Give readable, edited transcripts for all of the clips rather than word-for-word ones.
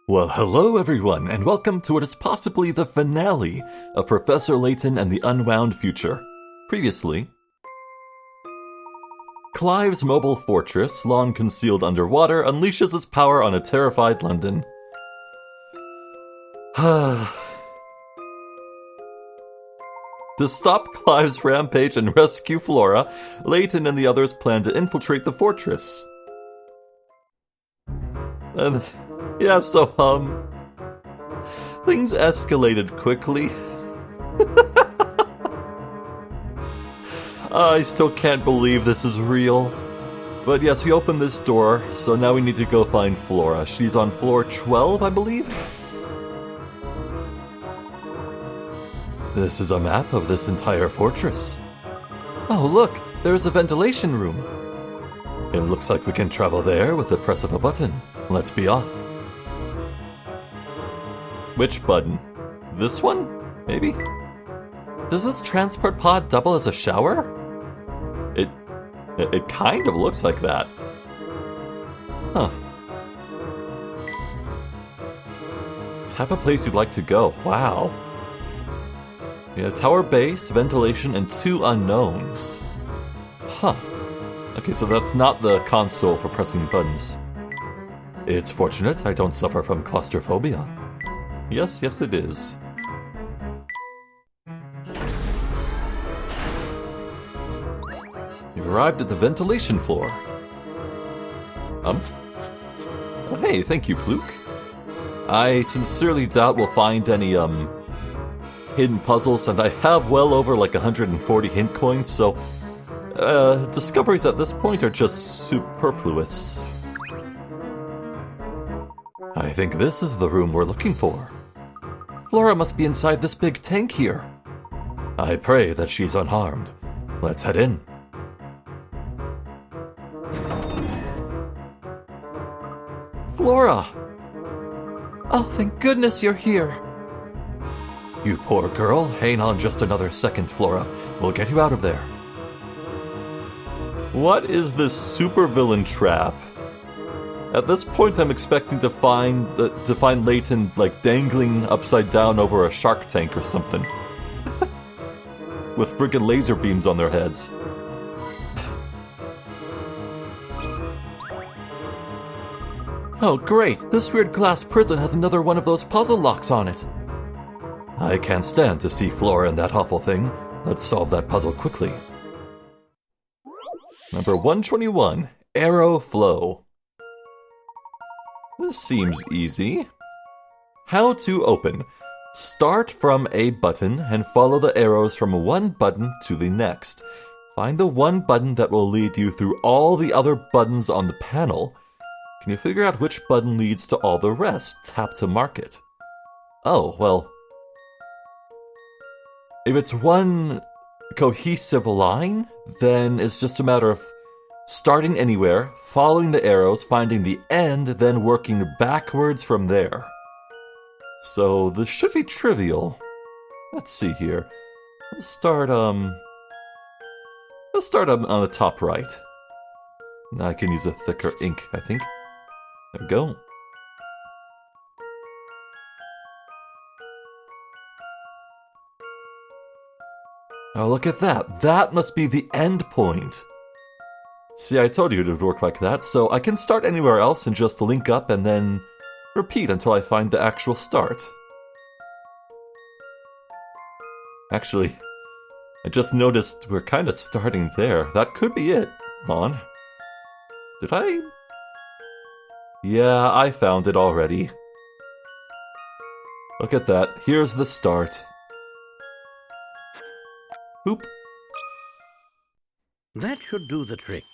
Well, hello everyone, and welcome to what is possibly the finale of Professor Layton and the Unwound Future. Previously, Clive's mobile fortress, long concealed underwater, unleashes its power on a terrified London. To stop Clive's rampage and rescue Flora, Layton and the others plan to infiltrate the fortress. And things escalated quickly. I still can't believe this is real. But yes, we opened this door, so now we need to go find Flora. She's on floor 12, I believe? This is a map of this entire fortress. Oh, look, there's a ventilation room. It looks like we can travel there with the press of a button. Let's be off. Which button? This one? Maybe? Does this transport pod double as a shower? It kind of looks like that. Huh. Type of place you'd like to go. Wow. Yeah, tower base, ventilation, and 2 unknowns. Huh. Okay, so that's not the console for pressing buttons. It's fortunate I don't suffer from claustrophobia. Yes, it is. You've arrived at the ventilation floor. Oh, hey, thank you, Pluke. I sincerely doubt we'll find any, hidden puzzles, and I have well over, 140 hint coins, so, discoveries at this point are just superfluous. I think this is the room we're looking for. Flora must be inside this big tank here. I pray that she's unharmed. Let's head in. Flora! Oh, thank goodness you're here. You poor girl, hang on just another second, Flora. We'll get you out of there. What is this supervillain trap? At this point, I'm expecting to find Layton dangling upside down over a shark tank or something, with friggin' laser beams on their heads. Oh, great! This weird glass prison has another one of those puzzle locks on it. I can't stand to see Flora in that awful thing. Let's solve that puzzle quickly. Number 121, Arrow Flow. This seems easy. How to open. Start from a button and follow the arrows from one button to the next. Find the one button that will lead you through all the other buttons on the panel. Can you figure out which button leads to all the rest? Tap to mark it. Oh, well. If it's one cohesive line, then it's just a matter of starting anywhere, following the arrows, finding the end, then working backwards from there. So this should be trivial. Let's see here. Let's start on the top right. Now I can use a thicker ink, I think. There we go. Oh, look at that. That must be the end point. See, I told you it would work like that, so I can start anywhere else and just link up and then repeat until I find the actual start. Actually, I just noticed we're kind of starting there. That could be it, Mon. Did I? Yeah, I found it already. Look at that. Here's the start. Oop. That should do the trick.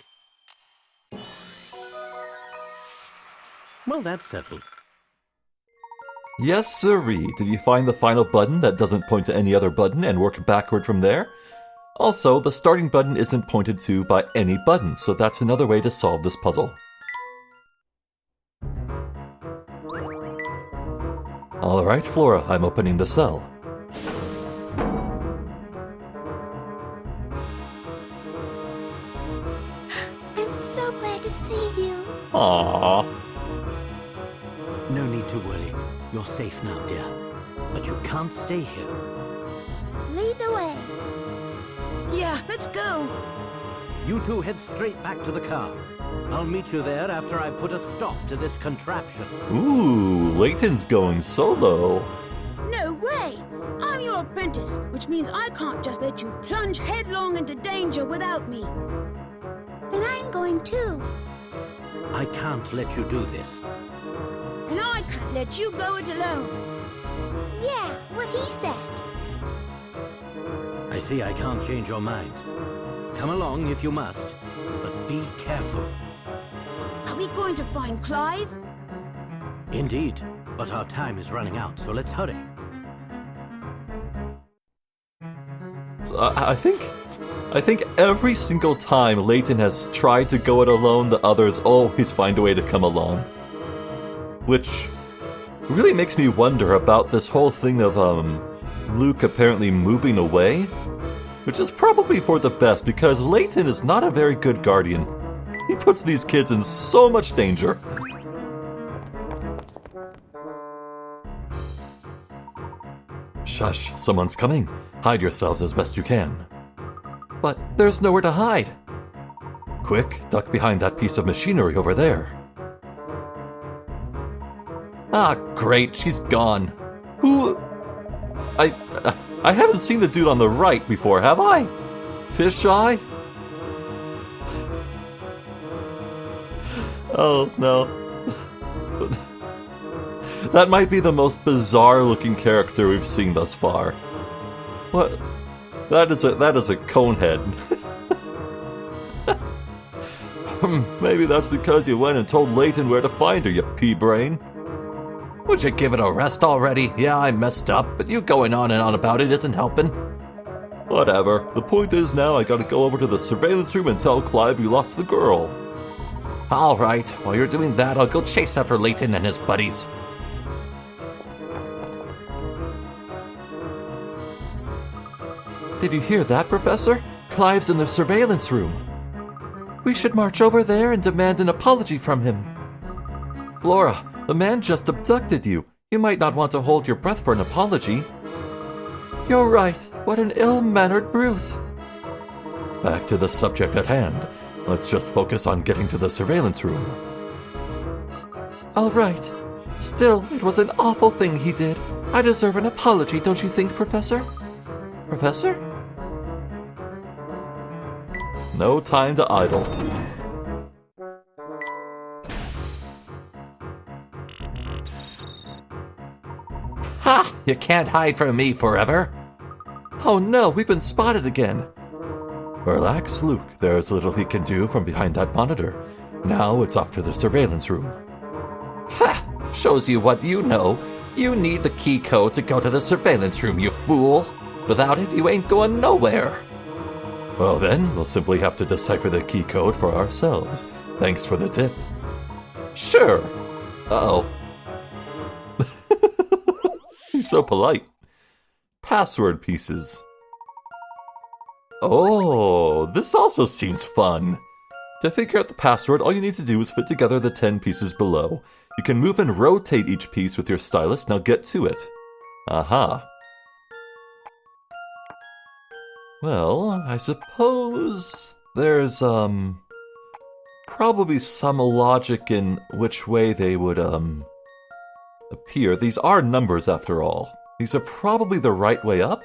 Well, that's settled. Yes, sirree. Did you find the final button that doesn't point to any other button and work backward from there? Also, the starting button isn't pointed to by any button, so that's another way to solve this puzzle. Alright, Flora, I'm opening the cell. I'm so glad to see you. Aww. No need to worry. You're safe now, dear. But you can't stay here. Lead the way. Yeah, let's go. You two head straight back to the car. I'll meet you there after I put a stop to this contraption. Ooh, Layton's going solo. No way! I'm your apprentice, which means I can't just let you plunge headlong into danger without me. Then I'm going too. I can't let you do this. And I can't let you go it alone. Yeah, what he said. I see I can't change your mind. Come along if you must, but be careful. Are we going to find Clive? Indeed, but our time is running out, so let's hurry. So, I think every single time Layton has tried to go it alone, the others always find a way to come along. Which really makes me wonder about this whole thing of Luke apparently moving away, which is probably for the best because Layton is not a very good guardian. He puts these kids in so much danger. Shush, someone's coming. Hide yourselves as best you can. But there's nowhere to hide. Quick, duck behind that piece of machinery over there. Ah, great, she's gone. Who... I haven't seen the dude on the right before, have I? Fisheye? Oh, no. That might be the most bizarre-looking character we've seen thus far. What? That is a conehead. Maybe that's because you went and told Layton where to find her, you pea-brain. Would you give it a rest already? Yeah, I messed up, but you going on and on about it isn't helping. Whatever. The point is now I gotta go over to the surveillance room and tell Clive we lost the girl. Alright, while you're doing that, I'll go chase after Layton and his buddies. Did you hear that, Professor? Clive's in the surveillance room. We should march over there and demand an apology from him. Flora, the man just abducted you. You might not want to hold your breath for an apology. You're right. What an ill-mannered brute. Back to the subject at hand. Let's just focus on getting to the surveillance room. All right. Still, it was an awful thing he did. I deserve an apology, don't you think, Professor? Professor? No time to idle. Ha! You can't hide from me forever. Oh no, we've been spotted again. Relax, Luke. There's little he can do from behind that monitor. Now it's off to the surveillance room. Ha! Shows you what you know. You need the key code to go to the surveillance room, you fool. Without it, you ain't going nowhere. Well then, we'll simply have to decipher the key code for ourselves. Thanks for the tip. Sure. Uh-oh. He's so polite. Password pieces. Oh, this also seems fun. To figure out the password, all you need to do is fit together the 10 pieces below. You can move and rotate each piece with your stylus. Now get to it. Aha. Well, I suppose there's, probably some logic in which way they would, appear. These are numbers, after all. These are probably the right way up.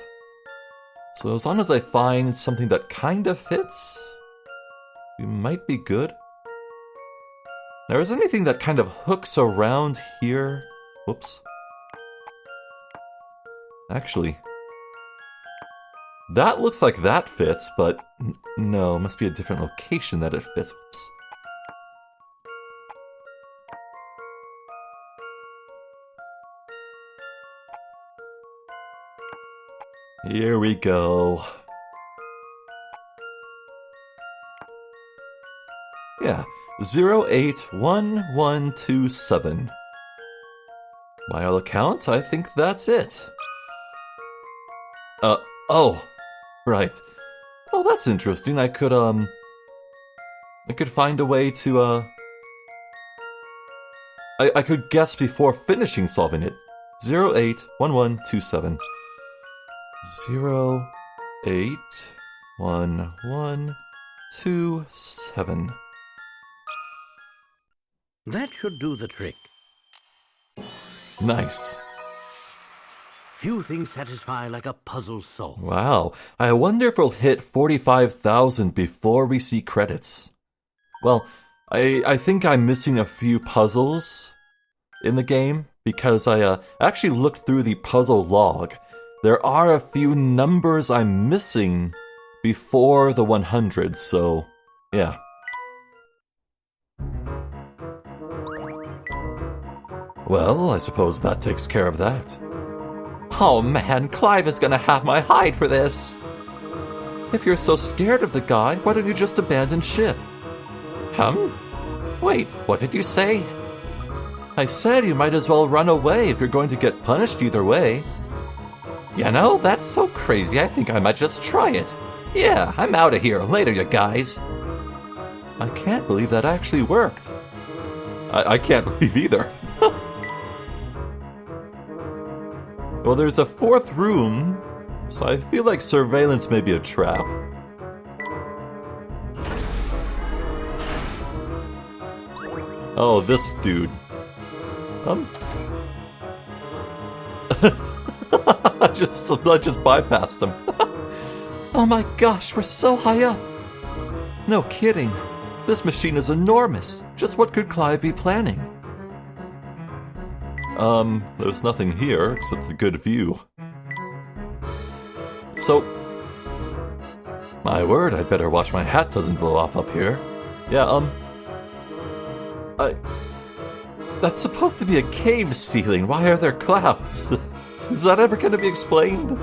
So as long as I find something that kind of fits, we might be good. Now, is there anything that kind of hooks around here? Whoops. Actually, that looks like that fits, but no, must be a different location that it fits. Whoops. Here we go. Yeah, 081127. By all accounts, I think that's it. Oh, right. Oh, that's interesting. I could find a way to, I could guess before finishing solving it. 081127. 081127. That should do the trick. Nice. Few things satisfy like a puzzle solved. Wow. I wonder if we'll hit 45,000 before we see credits. Well, I think I'm missing a few puzzles in the game because I actually looked through the puzzle log. There are a few numbers I'm missing before the 100, so yeah. Well, I suppose that takes care of that. Oh man, Clive is gonna have my hide for this. If you're so scared of the guy, why don't you just abandon ship? Wait, what did you say? I said you might as well run away if you're going to get punished either way. You know, that's so crazy, I think I might just try it. Yeah, I'm out of here. Later, you guys. I can't believe that actually worked. I can't believe either. Well, there's a fourth room, so I feel like surveillance may be a trap. Oh, this dude. I just bypassed him. Oh my gosh, we're so high up. No kidding. This machine is enormous. Just what could Clive be planning? There's nothing here except the good view. So, my word, I'd better watch my hat doesn't blow off up here. Yeah, that's supposed to be a cave ceiling. Why are there clouds? Is that ever going to be explained?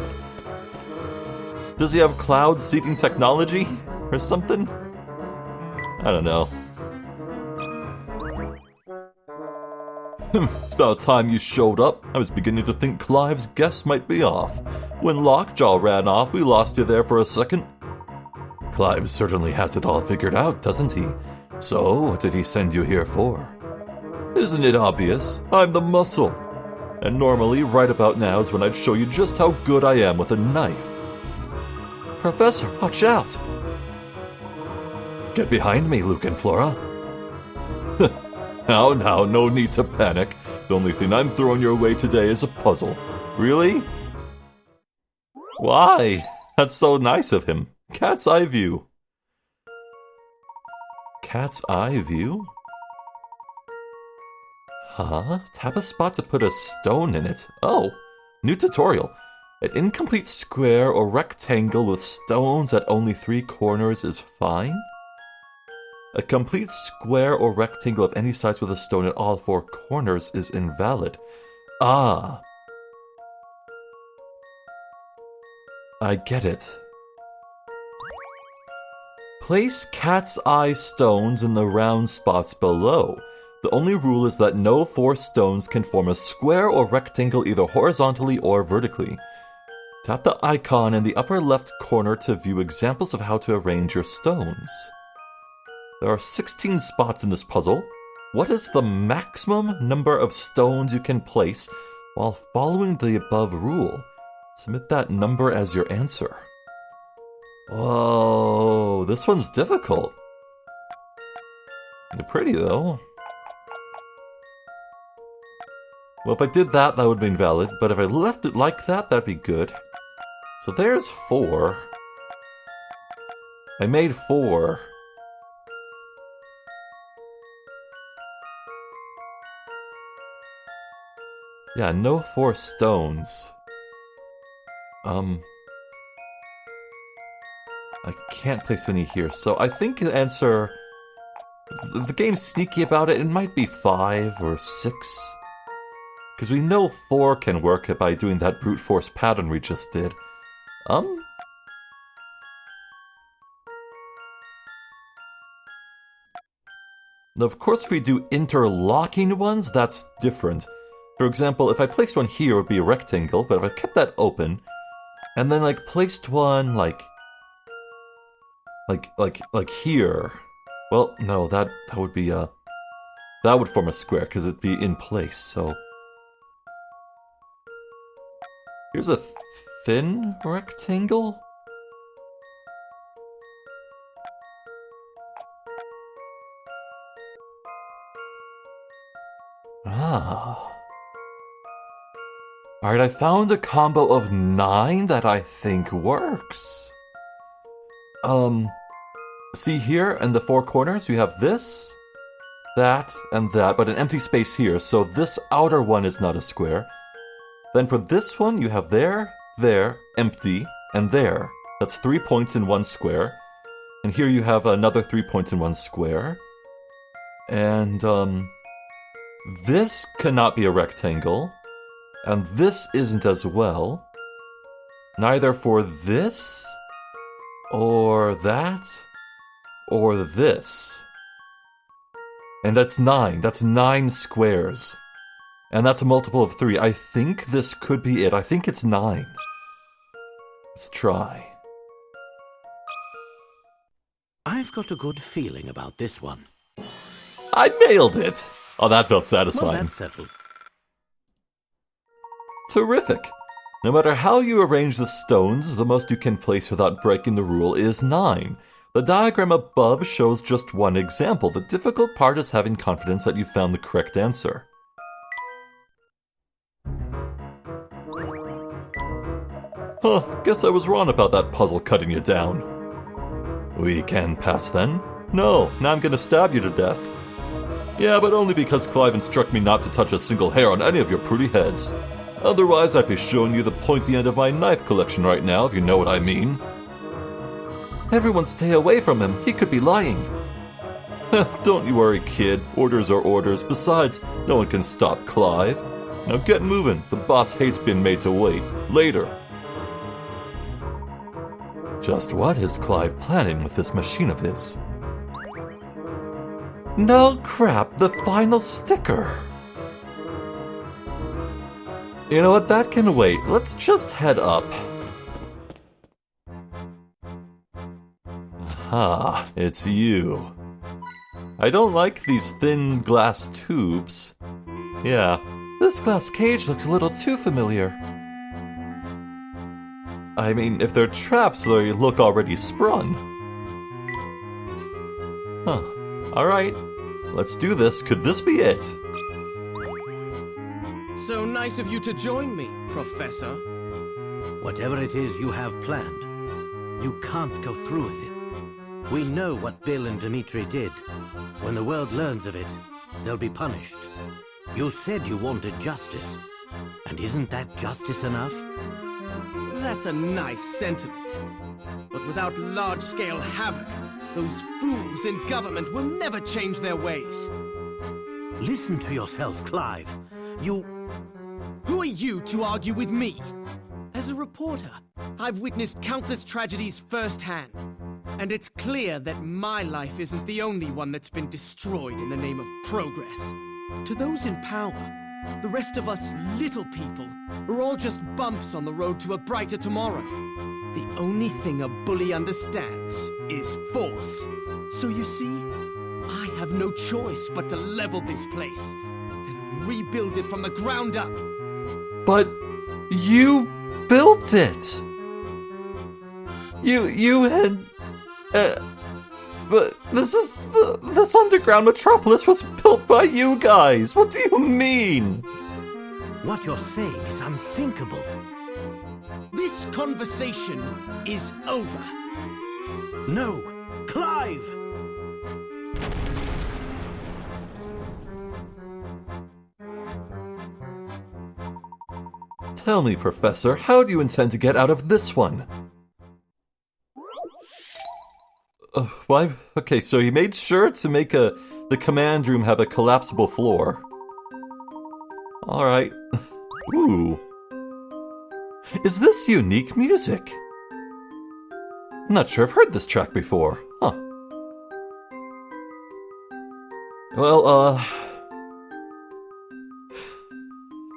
Does he have cloud seeding technology? Or something? I don't know. It's about time you showed up. I was beginning to think Clive's guess might be off. When Lockjaw ran off, we lost you there for a second. Clive certainly has it all figured out, doesn't he? So, what did he send you here for? Isn't it obvious? I'm the muscle. And normally, right about now is when I'd show you just how good I am with a knife. Professor, watch out! Get behind me, Luke and Flora. Now, no need to panic. The only thing I'm throwing your way today is a puzzle. Really? Why? That's so nice of him. Cat's eye view. Cat's eye view? Huh? Tap a spot to put a stone in it. Oh, new tutorial. An incomplete square or rectangle with stones at only 3 corners is fine? A complete square or rectangle of any size with a stone at all 4 corners is invalid. Ah. I get it. Place cat's eye stones in the round spots below. The only rule is that no 4 stones can form a square or rectangle either horizontally or vertically. Tap the icon in the upper left corner to view examples of how to arrange your stones. There are 16 spots in this puzzle. What is the maximum number of stones you can place while following the above rule? Submit that number as your answer. Whoa, this one's difficult. They're pretty though. Well, if I did that, that would be invalid, but if I left it like that, that'd be good. So there's 4. I made 4. Yeah, no 4 stones. I can't place any here, so I think the answer... The game's sneaky about it, it might be 5 or 6. Because we know 4 can work by doing that brute force pattern we just did. Now, of course, if we do interlocking ones, that's different. For example, if I placed one here, it would be a rectangle, but if I kept that open, and then, like, placed one, like here... Well, no, that would be, That would form a square, because it'd be in place, so... Here's a thin rectangle? Ah. Alright, I found a combo of 9 that I think works. See here in the 4 corners, you have this, that, and that, but an empty space here, so this outer one is not a square. Then for this one, you have there, empty, and there. That's 3 points in one square. And here you have another 3 points in one square. And, this cannot be a rectangle. And this isn't as well. Neither for this, or that, or this. And that's 9. That's 9 squares. And that's a multiple of 3. I think this could be it. I think it's 9. Let's try. I've got a good feeling about this one. I nailed it! Oh, that felt Well, satisfying. that's settled. Terrific! No matter how you arrange the stones, the most you can place without breaking the rule is 9. The diagram above shows just one example. The difficult part is having confidence that you found the correct answer. Huh, guess I was wrong about that puzzle cutting you down. We can pass then? No, now I'm gonna stab you to death. Yeah, but only because Clive instructed me not to touch a single hair on any of your pretty heads. Otherwise, I'd be showing you the pointy end of my knife collection right now, if you know what I mean. Everyone stay away from him. He could be lying. Don't you worry, kid. Orders are orders. Besides, no one can stop Clive. Now get moving. The boss hates being made to wait. Later. Just what is Clive planning with this machine of his? No crap, the final sticker. You know what, that can wait. Let's just head up. Ah, it's you. I don't like these thin glass tubes. Yeah, this glass cage looks a little too familiar. I mean, if they're traps, they look already sprung. Huh. Alright, let's do this. Could this be it? So nice of you to join me, Professor. Whatever it is you have planned, you can't go through with it. We know what Bill and Dimitri did. When the world learns of it, they'll be punished. You said you wanted justice. And isn't that justice enough? That's a nice sentiment. But without large-scale havoc, those fools in government will never change their ways. Listen to yourself, Clive. Who are you to argue with me? As a reporter, I've witnessed countless tragedies firsthand. And it's clear that my life isn't the only one that's been destroyed in the name of progress. To those in power, the rest of us little people are all just bumps on the road to a brighter tomorrow. The only thing a bully understands is force. So you see, I have no choice but to level this place and rebuild it from the ground up. But you built it. You had... but this underground metropolis was built by you guys. What do you mean? what you're saying is unthinkable. This conversation is over. No, Clive! Tell me, Professor, how do you intend to get out of this one? Why? Okay, so he made sure to make the command room have a collapsible floor. Alright. Ooh. Is this unique music? I'm not sure I've heard this track before. Huh. Well,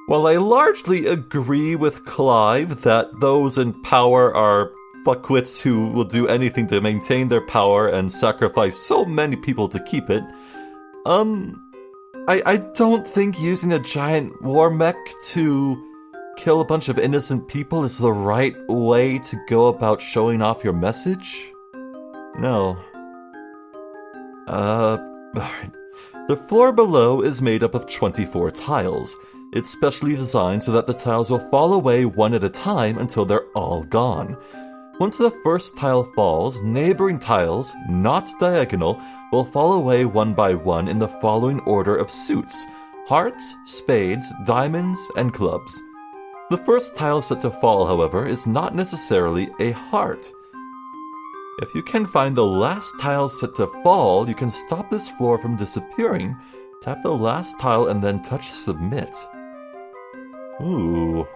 while I largely agree with Clive that those in power are fuckwits who will do anything to maintain their power and sacrifice so many people to keep it, I don't think using a giant war mech to kill a bunch of innocent people is the right way to go about showing off your message. No. Alright. The floor below is made up of 24 tiles. It's specially designed so that the tiles will fall away one at a time until they're all gone. Once the first tile falls, neighboring tiles, not diagonal, will fall away one by one in the following order of suits: hearts, spades, diamonds, and clubs. The first tile set to fall, however, is not necessarily a heart. If you can find the last tile set to fall, you can stop this floor from disappearing. Tap the last tile and then touch submit. Ooh.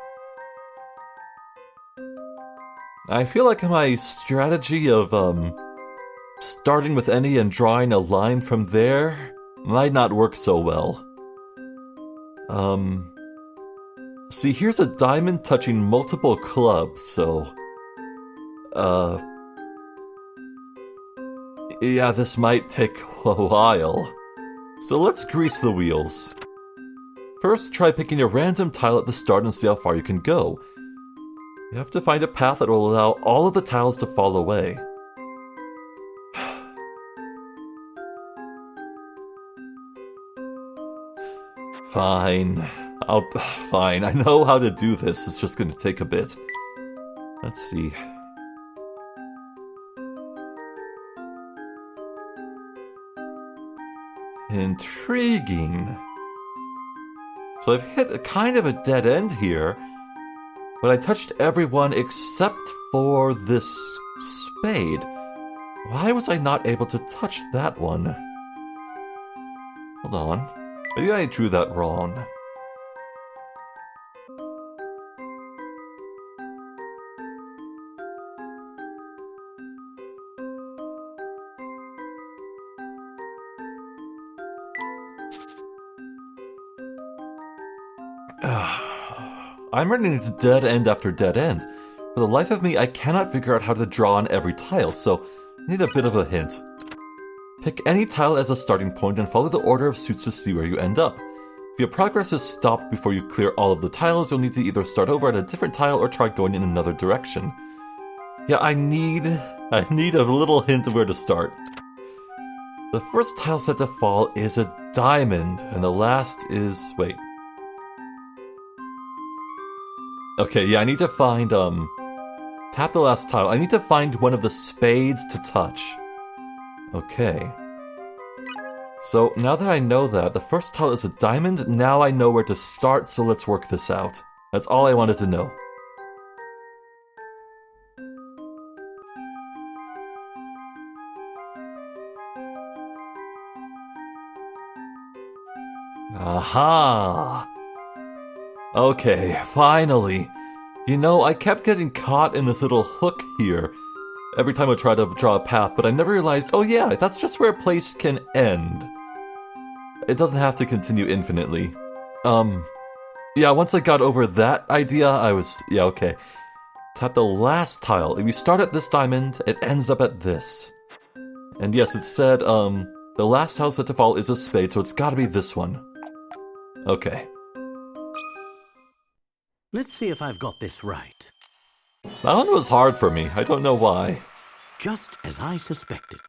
I feel like my strategy of, starting with any and drawing a line from there might not work so well. See, here's a diamond touching multiple clubs, so... yeah, this might take a while. So let's grease the wheels. First, try picking a random tile at the start and see how far you can go. You have to find a path that will allow all of the tiles to fall away. Fine. Fine. I know how to do this. It's just gonna take a bit. Let's see. Intriguing. So I've hit a kind of a dead end here, but I touched everyone except for this spade. Why was I not able to touch that one? Hold on. Maybe I drew that wrong. I'm running into dead end after dead end. For the life of me, I cannot figure out how to draw on every tile, so I need a bit of a hint. Pick any tile as a starting point and follow the order of suits to see where you end up. If your progress is stopped before you clear all of the tiles, you'll need to either start over at a different tile or try going in another direction. Yeah, I need a little hint of where to start. The first tile set to fall is a diamond, and the last is... wait. Okay, yeah, I need to find, tap the last tile. I need to find one of the spades to touch. Okay. So, now that I know that, the first tile is a diamond, now I know where to start, so let's work this out. That's all I wanted to know. Aha! Okay, finally. You know, I kept getting caught in this little hook here every time I tried to draw a path, but I never realized, oh yeah, that's just where a place can end. It doesn't have to continue infinitely. Yeah, once I got over that idea, yeah, okay. Tap the last tile. If you start at this diamond, it ends up at this. And yes, it said, the last tile set to fall is a spade, so it's gotta be this one. Okay. Let's see if I've got this right. That one was hard for me. I don't know why. Just as I suspected.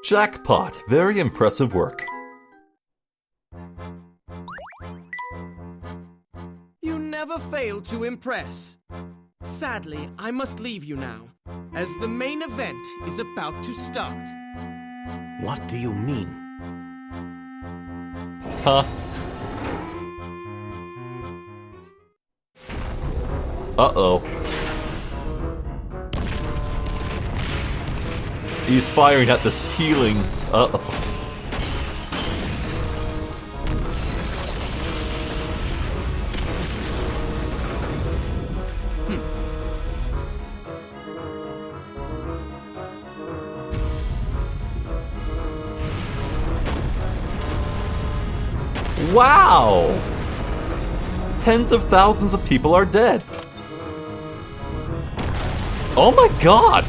Jackpot. Very impressive work. You never fail to impress. Sadly, I must leave you now, as the main event is about to start. What do you mean? Huh? Uh-oh. He's firing at the ceiling. Uh-oh. Wow! Tens of thousands of people are dead. Oh my god!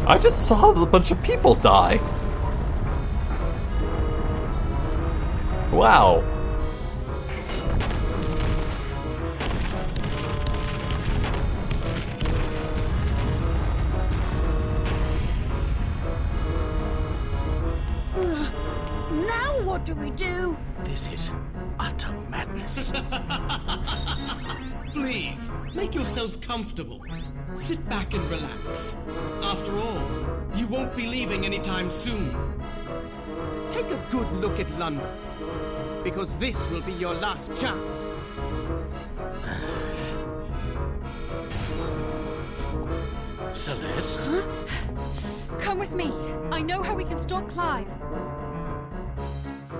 I just saw a bunch of people die. Wow. Now what do we do? This is utter madness. Please, make yourselves comfortable. Sit back and relax. After all, you won't be leaving anytime soon. Take a good look at London, because this will be your last chance. Celeste? Come with me. I know how we can stop Clive.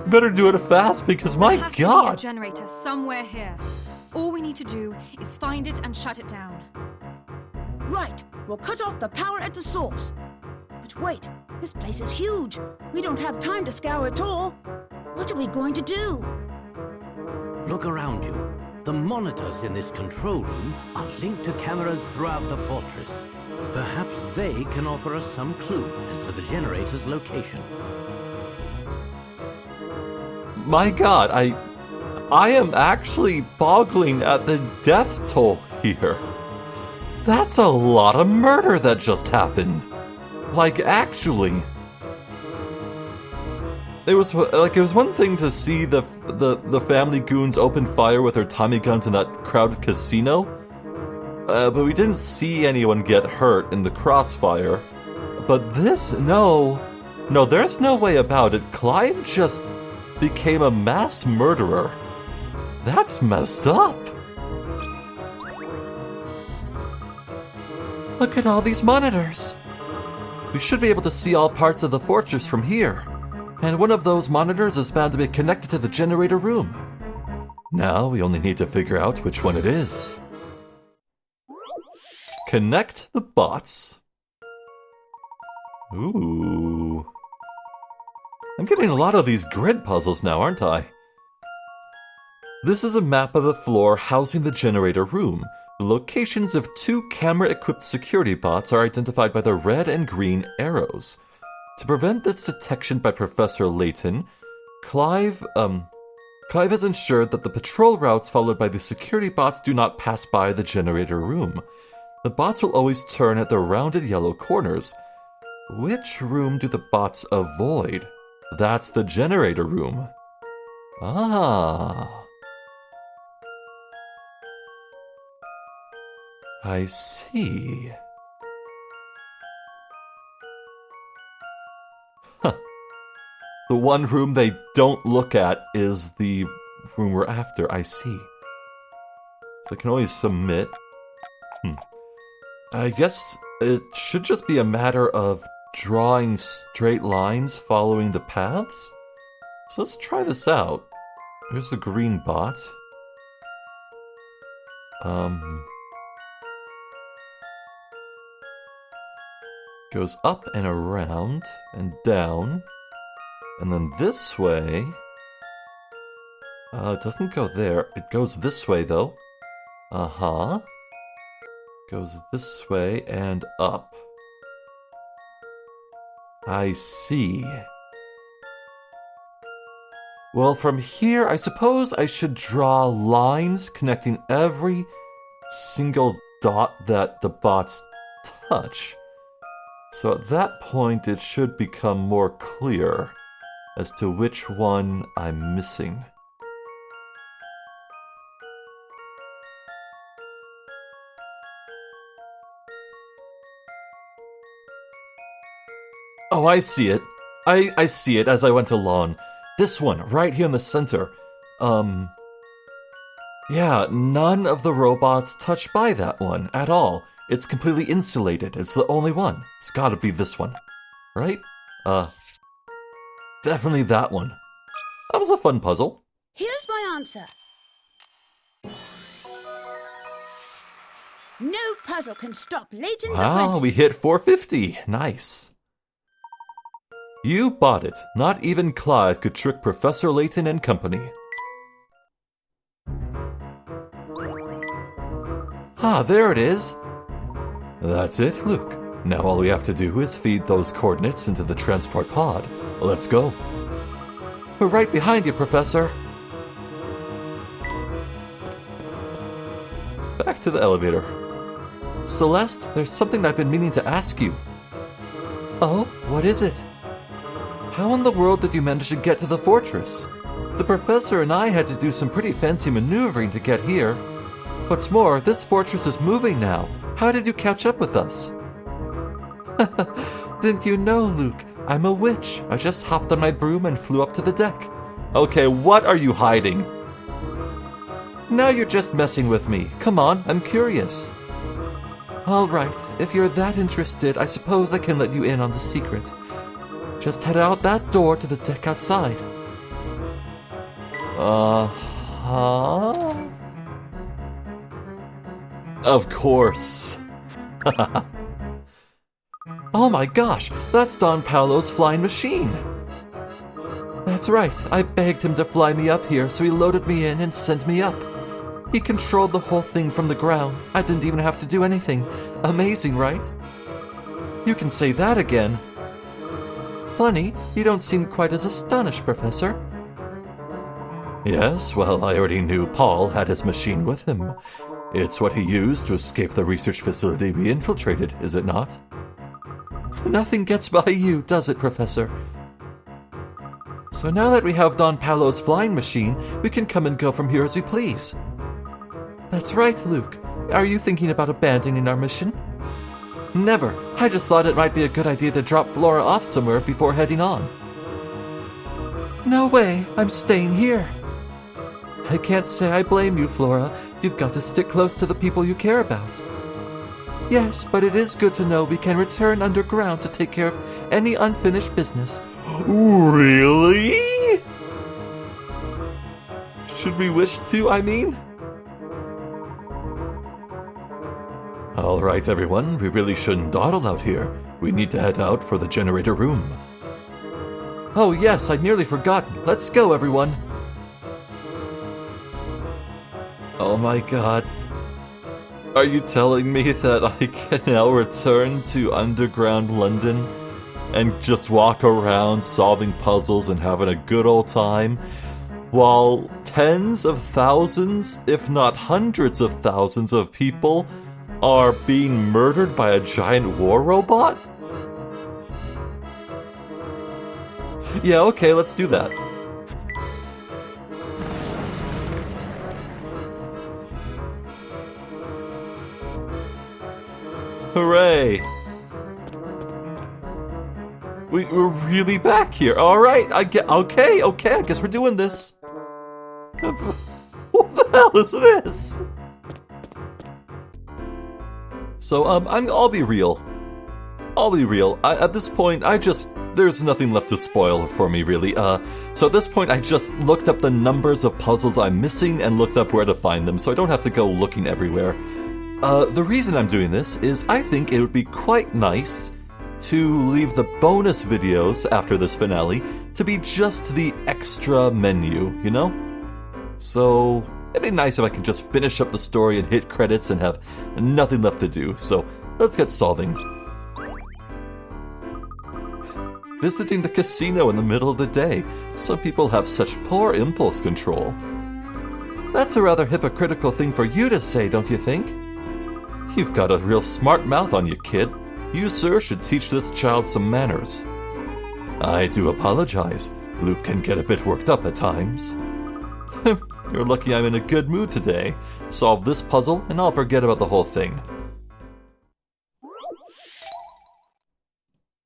Better do it fast because my There has to be a god. generator somewhere here. All we need to do is find it and shut it down. Right, we'll cut off the power at the source. But wait, this place is huge. We don't have time to scour it all. What are we going to do? Look around you. The monitors in this control room are linked to cameras throughout the fortress. Perhaps they can offer us some clue as to the generator's location. My god, I am actually boggling at the death toll here. That's a lot of murder that just happened. Like, actually. It was one thing to see the family goons open fire with their Tommy guns in that crowded casino, but we didn't see anyone get hurt in the crossfire. But this, no, there's no way about it. Clive just became a mass murderer. That's messed up. Look at all these monitors. We should be able to see all parts of the fortress from here. And one of those monitors is bound to be connected to the generator room. Now we only need to figure out which one it is. Connect the bots. Ooh. I'm getting a lot of these grid puzzles now, aren't I? This is a map of the floor housing the generator room. The locations of 2 camera-equipped security bots are identified by the red and green arrows. To prevent its detection by Professor Layton, Clive has ensured that the patrol routes followed by the security bots do not pass by the generator room. The bots will always turn at the rounded yellow corners. Which room do the bots avoid? That's the generator room. Ah. I see. Huh. The one room they don't look at is the room we're after. I see. So I can always submit. I guess it should just be a matter of drawing straight lines following the paths. So let's try this out. Here's the green bot. Goes up and around and down. And then this way. It doesn't go there. It goes this way though. Uh-huh. Goes this way and up. I see. Well, from here, I suppose I should draw lines connecting every single dot that the bots touch. So at that point, it should become more clear as to which one I'm missing. Oh, I see it. I see it as I went along. This one, right here in the center. Yeah, none of the robots touch by that one at all. It's completely insulated. It's the only one. It's gotta be this one. Right? Definitely that one. That was a fun puzzle. Here's my answer. No puzzle can stop Layton's apprentice. We hit 450. Nice. You bought it. Not even Clive could trick Professor Layton and company. There it is. That's it, Luke. Now all we have to do is feed those coordinates into the transport pod. Let's go. We're right behind you, Professor. Back to the elevator. Celeste, there's something I've been meaning to ask you. Oh, what is it? How in the world did you manage to get to the fortress? The professor and I had to do some pretty fancy maneuvering to get here. What's more, this fortress is moving now. How did you catch up with us? Didn't you know, Luke? I'm a witch. I just hopped on my broom and flew up to the deck. Okay, what are you hiding? Now you're just messing with me. Come on, I'm curious. All right, if you're that interested, I suppose I can let you in on the secret. Just head out that door to the deck outside. Uh-huh? Of course. Oh my gosh, that's Don Paolo's flying machine. That's right, I begged him to fly me up here, so he loaded me in and sent me up. He controlled the whole thing from the ground. I didn't even have to do anything. Amazing, right? You can say that again. Funny, you don't seem quite as astonished, Professor. Yes, well, I already knew Paul had his machine with him. It's what he used to escape the research facility we infiltrated, is it not? Nothing gets by you, does it, Professor? So now that we have Don Paolo's flying machine, we can come and go from here as we please. That's right, Luke. Are you thinking about abandoning our mission? Never. I just thought it might be a good idea to drop Flora off somewhere before heading on. No way. I'm staying here. I can't say I blame you, Flora. You've got to stick close to the people you care about. Yes, but it is good to know we can return underground to take care of any unfinished business. Really? Should we wish to, I mean? All right, everyone, we really shouldn't dawdle out here. We need to head out for the generator room. Oh yes, I'd nearly forgotten. Let's go, everyone. Oh my god. Are you telling me that I can now return to underground London and just walk around solving puzzles and having a good old time while tens of thousands, if not hundreds of thousands of people are being murdered by a giant war robot? Yeah, okay, let's do that. Hooray! We're really back here. Alright, okay, I guess we're doing this. What the hell is this? So, I'll be real. At this point, there's nothing left to spoil for me, really. So at this point, I just looked up the numbers of puzzles I'm missing and looked up where to find them, so I don't have to go looking everywhere. The reason I'm doing this is I think it would be quite nice to leave the bonus videos after this finale to be just the extra menu, you know? So it'd be nice if I could just finish up the story and hit credits and have nothing left to do, so let's get solving. Visiting the casino in the middle of the day. Some people have such poor impulse control. That's a rather hypocritical thing for you to say, don't you think? You've got a real smart mouth on you, kid. You, sir, should teach this child some manners. I do apologize. Luke can get a bit worked up at times. You're lucky I'm in a good mood today. Solve this puzzle, and I'll forget about the whole thing.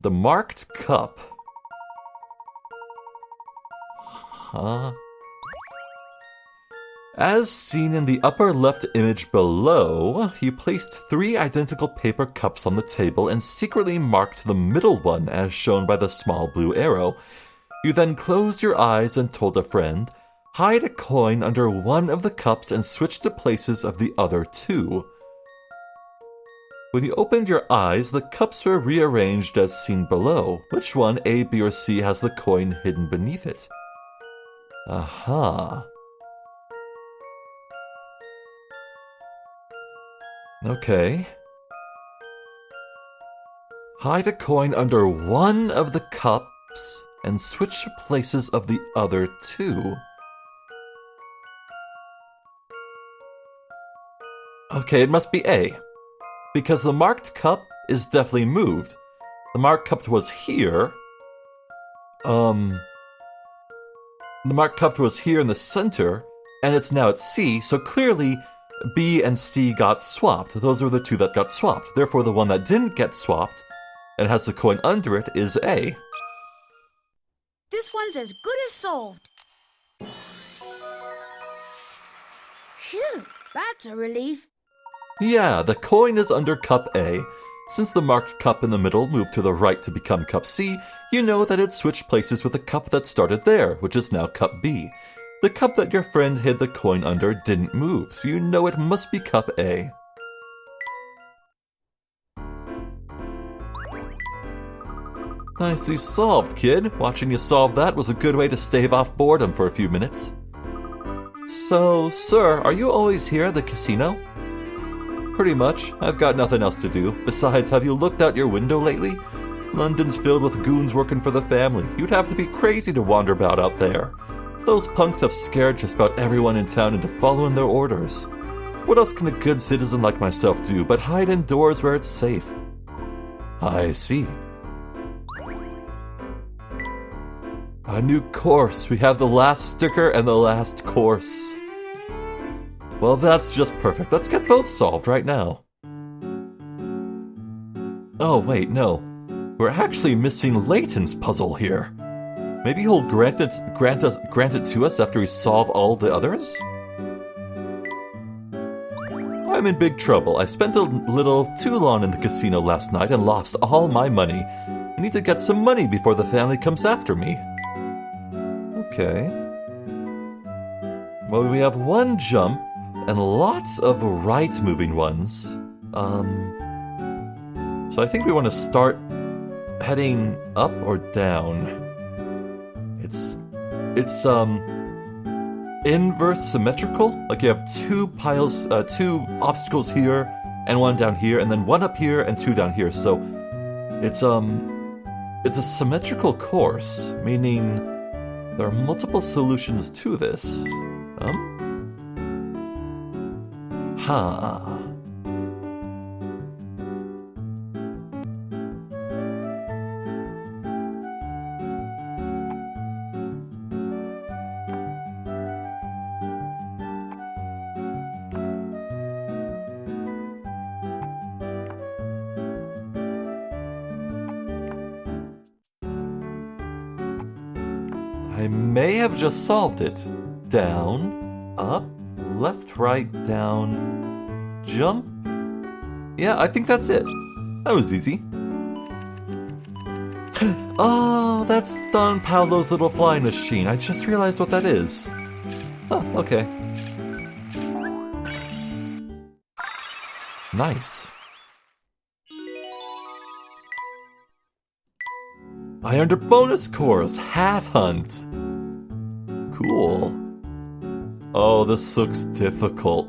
The marked cup. Huh? As seen in the upper left image below, you placed 3 identical paper cups on the table and secretly marked the middle one as shown by the small blue arrow. You then closed your eyes and told a friend, hide a coin under one of the cups and switch the places of the other 2. When you opened your eyes, the cups were rearranged as seen below. Which one, A, B, or C, has the coin hidden beneath it? Aha. Okay. Hide a coin under one of the cups and switch places of the other two. Okay, it must be A. Because the marked cup is definitely moved. The marked cup was here. The marked cup was here in the center, and it's now at C, so clearly B and C got swapped. Those were the two that got swapped. Therefore, the one that didn't get swapped and has the coin under it is A. This one's as good as solved. Phew, that's a relief. Yeah, the coin is under cup A. Since the marked cup in the middle moved to the right to become cup C, you know that it switched places with the cup that started there, which is now cup B. The cup that your friend hid the coin under didn't move, so you know it must be cup A. Nicely solved, kid. Watching you solve that was a good way to stave off boredom for a few minutes. So, sir, are you always here at the casino? Pretty much. I've got nothing else to do. Besides, have you looked out your window lately? London's filled with goons working for the family. You'd have to be crazy to wander about out there. Those punks have scared just about everyone in town into following their orders. What else can a good citizen like myself do but hide indoors where it's safe? I see. A new course. We have the last sticker and the last course. Well, that's just perfect. Let's get both solved right now. Oh, wait, no. We're actually missing Layton's puzzle here. Maybe he'll grant it to us after we solve all the others? I'm in big trouble. I spent a little too long in the casino last night and lost all my money. I need to get some money before the family comes after me. Okay. Well, we have one jump and lots of right-moving ones. So I think we want to start heading up or down. It's inverse symmetrical. Like you have two obstacles here and one down here, and then one up here and two down here. So it's a symmetrical course, meaning there are multiple solutions to this. I may have just solved it. Down, up, left, right, down, jump. Yeah, I think that's it. That was easy. Oh, that's Don Paolo's little flying machine. I just realized what that is. Oh, okay. Nice. I earned a bonus course, Hat Hunt. Cool. Oh, this looks difficult.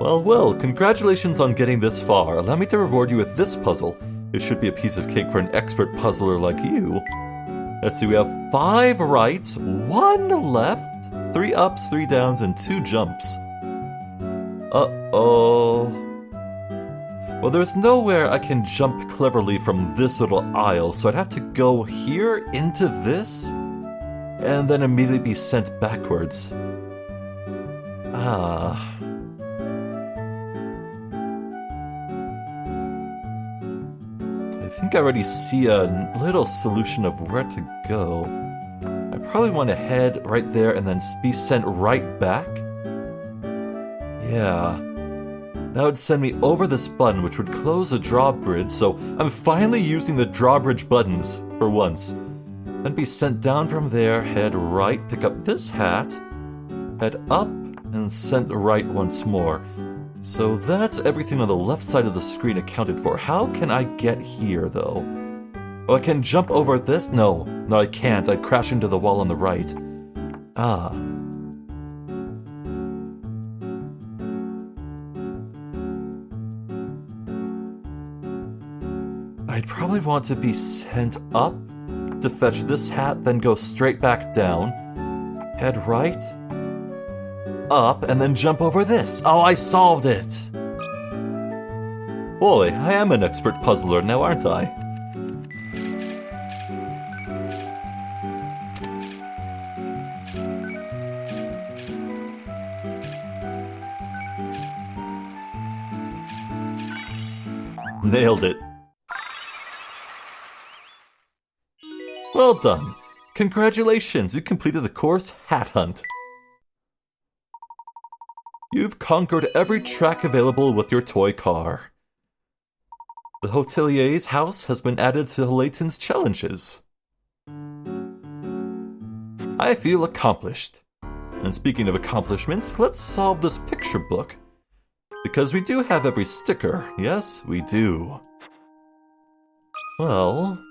Well, congratulations on getting this far. Allow me to reward you with this puzzle. It should be a piece of cake for an expert puzzler like you. Let's see, we have 5 rights, 1 left, 3 ups, 3 downs, and 2 jumps. Uh-oh. Well, there's nowhere I can jump cleverly from this little aisle, so I'd have to go here into this, and then immediately be sent backwards. I think I already see a little solution of where to go. I probably want to head right there and then be sent right back. Yeah. That would send me over this button, which would close a drawbridge, so I'm finally using the drawbridge buttons for once. Then be sent down from there, head right, pick up this hat, head up, and sent right once more. So that's everything on the left side of the screen accounted for. How can I get here, though? Oh, I can jump over this? No, I can't. I'd crash into the wall on the right. I'd probably want to be sent up to fetch this hat, then go straight back down, head right, up, and then jump over this. Oh, I solved it! Boy, I am an expert puzzler now, aren't I? Nailed it. Well done. Congratulations, you completed the course Hat Hunt. You've conquered every track available with your toy car. The hotelier's house has been added to Layton's challenges. I feel accomplished. And speaking of accomplishments, let's solve this picture book. Because we do have every sticker. Yes, we do. Well,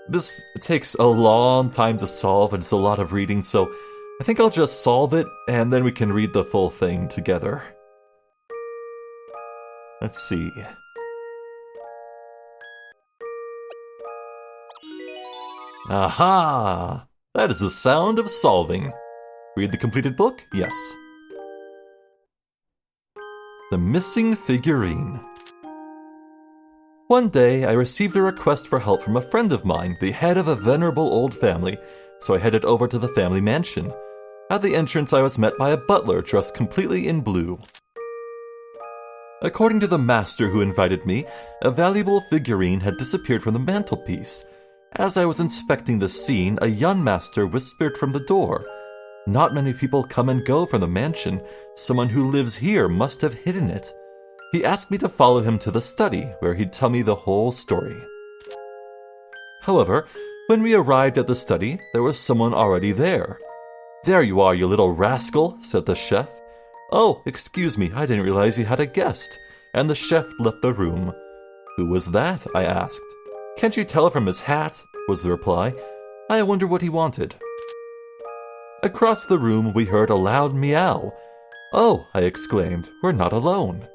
this takes a long time to solve and it's a lot of reading, so I think I'll just solve it and then we can read the full thing together. Let's see. Aha! That is the sound of solving. Read the completed book? Yes. The missing figurine. One day, I received a request for help from a friend of mine, the head of a venerable old family, so I headed over to the family mansion. At the entrance, I was met by a butler dressed completely in blue. According to the master who invited me, a valuable figurine had disappeared from the mantelpiece. As I was inspecting the scene, a young master whispered from the door, "Not many people come and go from the mansion. Someone who lives here must have hidden it." He asked me to follow him to the study, where he'd tell me the whole story. However, when we arrived at the study, there was someone already there. "There you are, you little rascal," said the chef. "Oh, excuse me, I didn't realize you had a guest." And the chef left the room. "Who was that?" I asked. "Can't you tell from his hat?" was the reply. I wonder what he wanted. Across the room, we heard a loud meow. "Oh," I exclaimed, "we're not alone."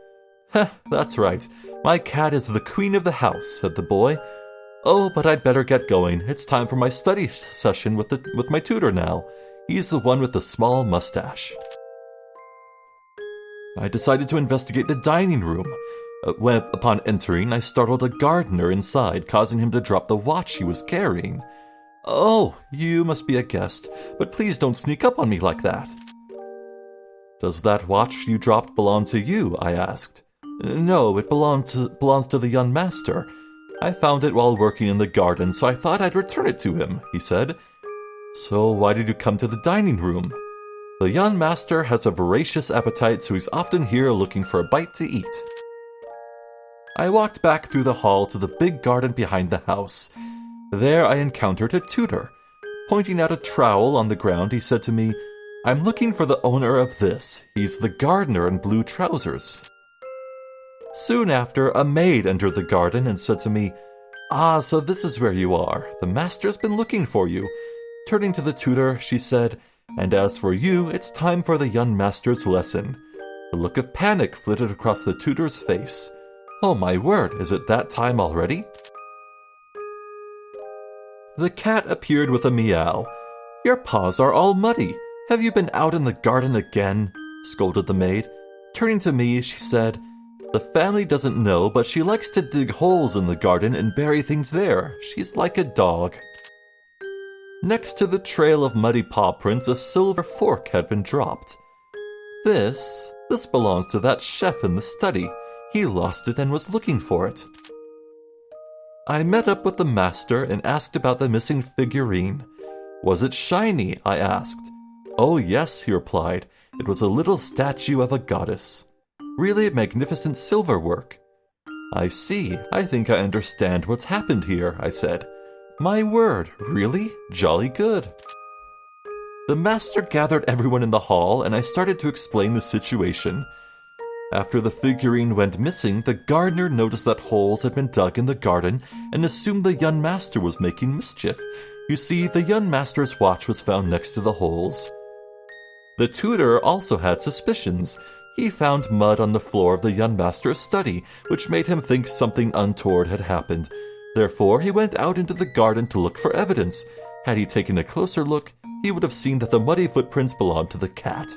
"Heh, that's right. My cat is the queen of the house," said the boy. "Oh, but I'd better get going. It's time for my study session with my tutor now. He's the one with the small mustache." I decided to investigate the dining room. Upon entering, I startled a gardener inside, causing him to drop the watch he was carrying. "Oh, you must be a guest, but please don't sneak up on me like that." "Does that watch you dropped belong to you?" I asked. "No, it belongs to the young master. I found it while working in the garden, so I thought I'd return it to him," he said. "So why did you come to the dining room?" "The young master has a voracious appetite, so he's often here looking for a bite to eat." I walked back through the hall to the big garden behind the house. There I encountered a tutor. Pointing out a trowel on the ground, he said to me, "I'm looking for the owner of this. He's the gardener in blue trousers." Soon after, a maid entered the garden and said to me, "Ah, so this is where you are. The master's been looking for you." Turning to the tutor, she said, "And as for you, it's time for the young master's lesson." A look of panic flitted across the tutor's face. "Oh my word, is it that time already?" The cat appeared with a meow. "Your paws are all muddy. Have you been out in the garden again?" scolded the maid. Turning to me, she said, "The family doesn't know, but she likes to dig holes in the garden and bury things there. She's like a dog." Next to the trail of muddy paw prints, a silver fork had been dropped. This belongs to that chef in the study. He lost it and was looking for it." I met up with the master and asked about the missing figurine. "Was it shiny?" I asked. "Oh yes," he replied. "It was a little statue of a goddess. Really magnificent silver work." "I see. I think I understand what's happened here," I said. "My word, really? Jolly good." The master gathered everyone in the hall and I started to explain the situation. After the figurine went missing, the gardener noticed that holes had been dug in the garden and assumed the young master was making mischief. You see, the young master's watch was found next to the holes. The tutor also had suspicions. He found mud on the floor of the young master's study, which made him think something untoward had happened. Therefore, he went out into the garden to look for evidence. Had he taken a closer look, he would have seen that the muddy footprints belonged to the cat.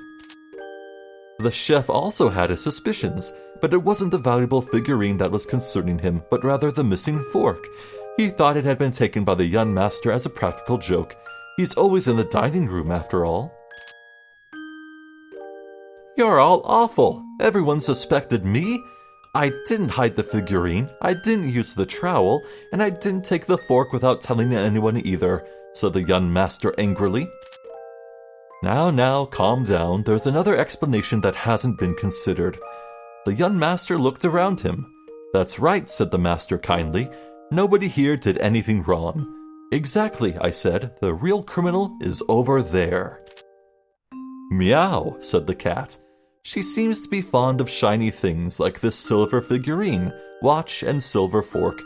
The chef also had his suspicions, but it wasn't the valuable figurine that was concerning him, but rather the missing fork. He thought it had been taken by the young master as a practical joke. He's always in the dining room, after all. You're all awful. Everyone suspected me. I didn't hide the figurine, I didn't use the trowel, and I didn't take the fork without telling anyone either, said the young master angrily. Now, calm down. There's another explanation that hasn't been considered. The young master looked around him. That's right, said the master kindly. Nobody here did anything wrong. Exactly, I said. The real criminal is over there. Meow, said the cat. She seems to be fond of shiny things like this silver figurine, watch, and silver fork.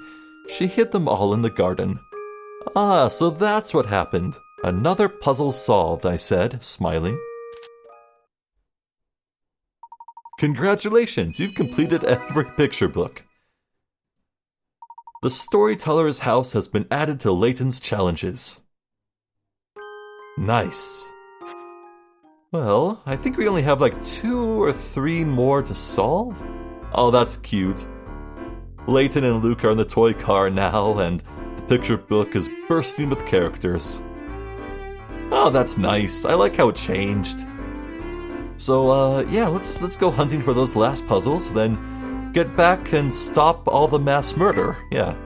She hid them all in the garden. Ah, so that's what happened. Another puzzle solved, I said, smiling. Congratulations, you've completed every picture book. The storyteller's house has been added to Layton's challenges. Nice. Well, I think we only have like 2 or 3 more to solve. Oh, that's cute. Layton and Luke are in the toy car now, and the picture book is bursting with characters. Oh, that's nice. I like how it changed. So, yeah, let's go hunting for those last puzzles, then get back and stop all the mass murder. Yeah.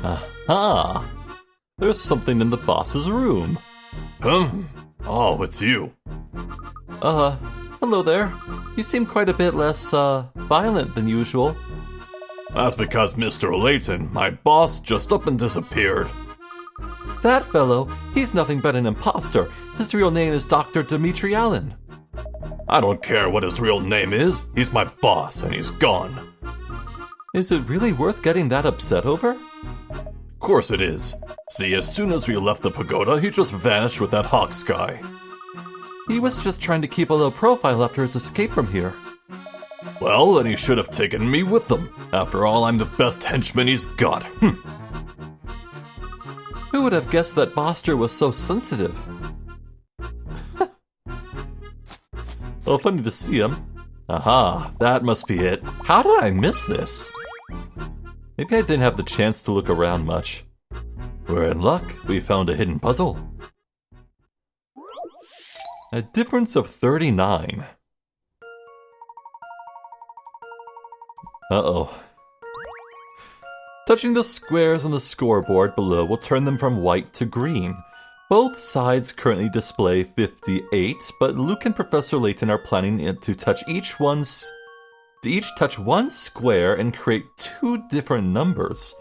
Aha! There's something in the boss's room. Oh, it's you. Hello there. You seem quite a bit less, violent than usual. That's because Mr. Layton, my boss, just up and disappeared. That fellow, he's nothing but an imposter. His real name is Dr. Dimitri Allen. I don't care what his real name is. He's my boss, and he's gone. Is it really worth getting that upset over? Of course it is. See, as soon as we left the pagoda, he just vanished with that hawk sky. He was just trying to keep a low profile after his escape from here. Well, then he should have taken me with him. After all, I'm the best henchman he's got. Who would have guessed that Boster was so sensitive? Well, funny to see him. Aha, that must be it. How did I miss this? Maybe I didn't have the chance to look around much. We're in luck. We found a hidden puzzle. A difference of 39. Uh-oh. Touching the squares on the scoreboard below will turn them from white to green. Both sides currently display 58, but Luke and Professor Layton are planning to each touch one square and create 2 different numbers.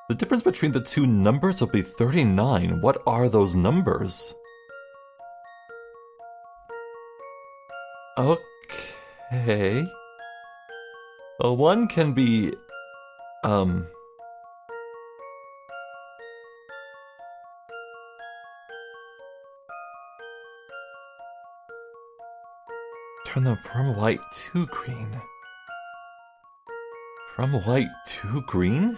The difference between the 2 numbers will be 39. What are those numbers? Okay. One can be, turn them from white to green. From white to green?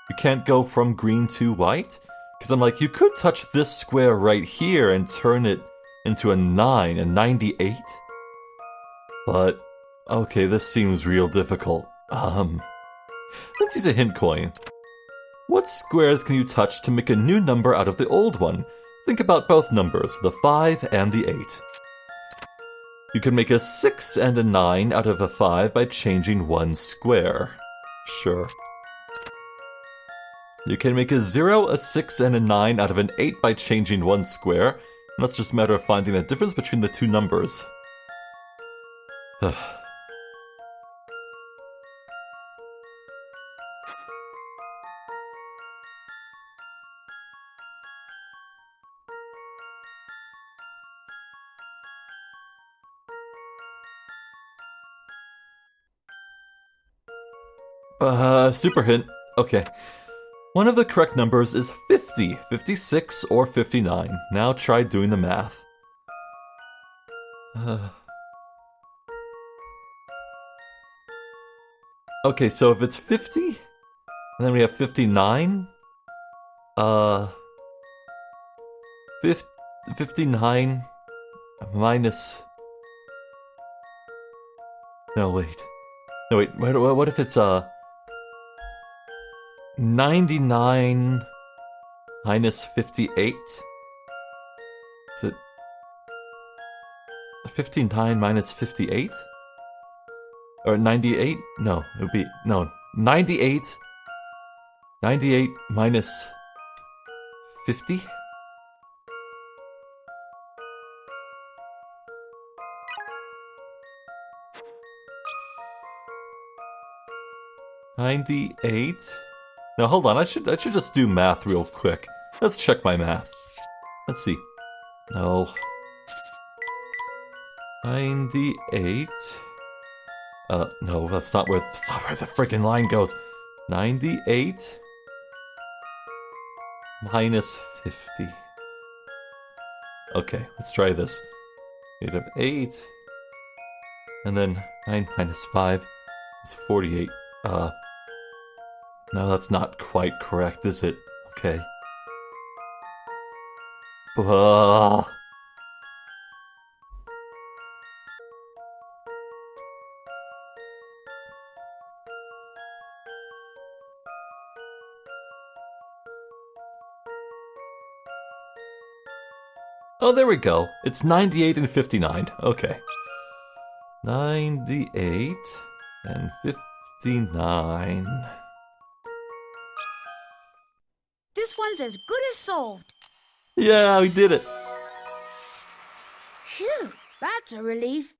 You can't go from green to white? Because I'm like, you could touch this square right here and turn it into a 9, a 98. But, okay, this seems real difficult. Let's use a hint coin. What squares can you touch to make a new number out of the old one? Think about both numbers, the 5 and the 8. You can make a 6 and a 9 out of a 5 by changing one square. Sure. You can make a 0, a 6, and a 9 out of an 8 by changing one square, and that's just a matter of finding the difference between the 2 numbers. Super hint. Okay. One of the correct numbers is 50, 56, or 59. Now try doing the math. Okay, so if it's 50, and then we have 59, 59 minus... No, wait. No, wait, what if it's, 99 minus 58? Is it 59 minus 58? Or 98? No, it would be... No, 98. 98 minus 50? $98? Now hold on, I should just do math real quick. Let's check my math. Let's see. No. 98. No, that's not where the freaking line goes. 98 minus 50. Okay, let's try this. We'd have 8. And then 9 minus 5 is 48. No, that's not quite correct, is it? Okay. Oh, there we go. It's 98 and 59. Okay. 98 and 59. This one's as good as solved. Yeah, we did it. Phew, that's a relief.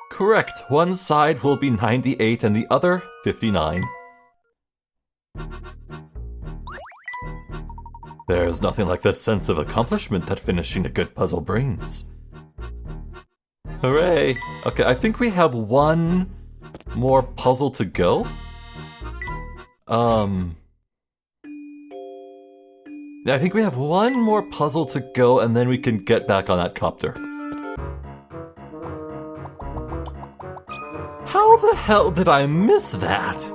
Correct. One side will be 98 and the other 59. There's nothing like the sense of accomplishment that finishing a good puzzle brings. Hooray! Okay, I think we have one more puzzle to go. I think we have one more puzzle to go and then we can get back on that copter. How the hell did I miss that?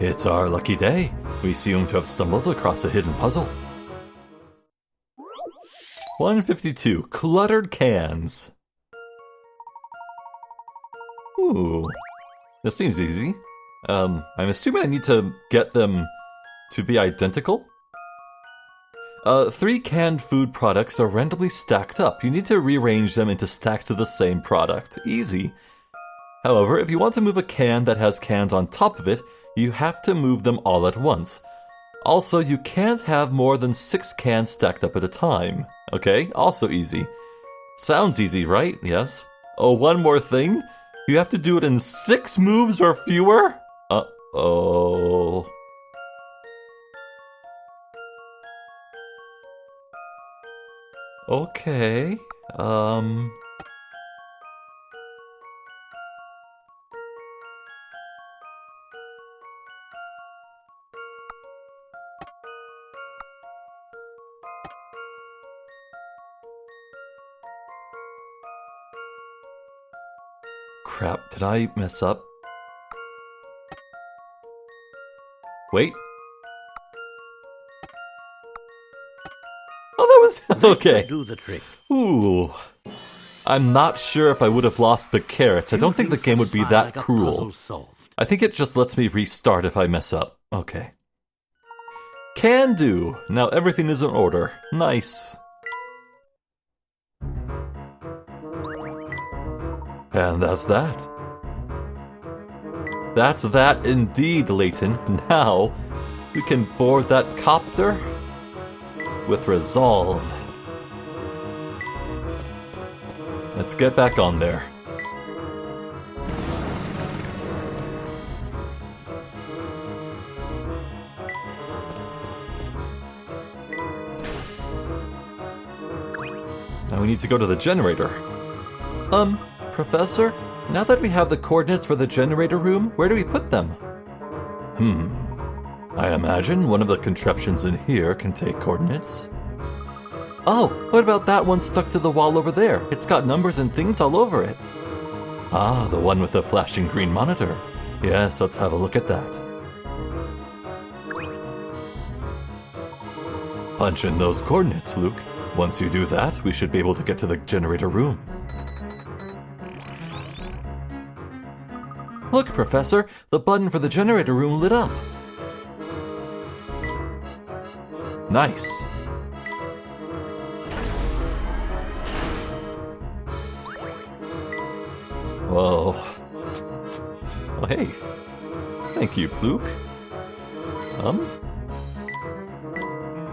It's our lucky day. We seem to have stumbled across a hidden puzzle. 152. Cluttered cans. Ooh. This seems easy. I'm assuming I need to get them to be identical. 3 canned food products are randomly stacked up. You need to rearrange them into stacks of the same product. Easy. However, if you want to move a can that has cans on top of it, you have to move them all at once. Also, you can't have more than 6 cans stacked up at a time. Okay, also easy. Sounds easy, right? Yes. Oh, one more thing. You have to do it in 6 moves or fewer? Uh-oh. Okay, crap, did I mess up? Wait. Oh, that was... okay. Do the trick. Ooh. I'm not sure if I would have lost the carrots. I don't think the game would be that cruel. I think it just lets me restart if I mess up. Okay. Can do. Now everything is in order. Nice. And that's that. That's that indeed, Layton. Now, we can board that copter with resolve. Let's get back on there. Now we need to go to the generator. Professor, now that we have the coordinates for the generator room, where do we put them? I imagine one of the contraptions in here can take coordinates. Oh, what about that one stuck to the wall over there? It's got numbers and things all over it. Ah, the one with the flashing green monitor. Yes, let's have a look at that. Punch in those coordinates, Luke. Once you do that, we should be able to get to the generator room. Look, Professor, the button for the generator room lit up. Nice. Whoa. Oh, hey. Thank you, Luke.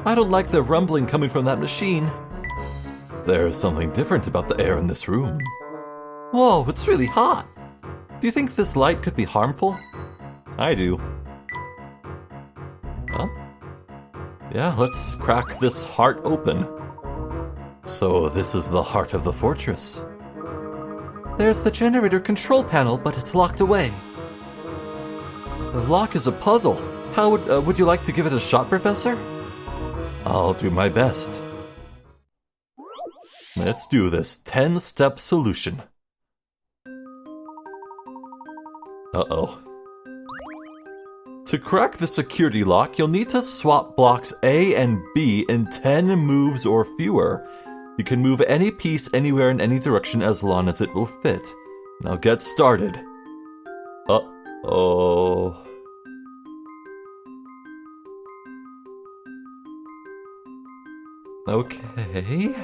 I don't like the rumbling coming from that machine. There's something different about the air in this room. Whoa, it's really hot. Do you think this light could be harmful? I do. Huh? Yeah, let's crack this heart open. So this is the heart of the fortress. There's the generator control panel, but it's locked away. The lock is a puzzle. How would you like to give it a shot, Professor? I'll do my best. Let's do this 10-step solution. Uh-oh. To crack the security lock, you'll need to swap blocks A and B in 10 moves or fewer. You can move any piece anywhere in any direction as long as it will fit. Now get started. Uh-oh. Okay.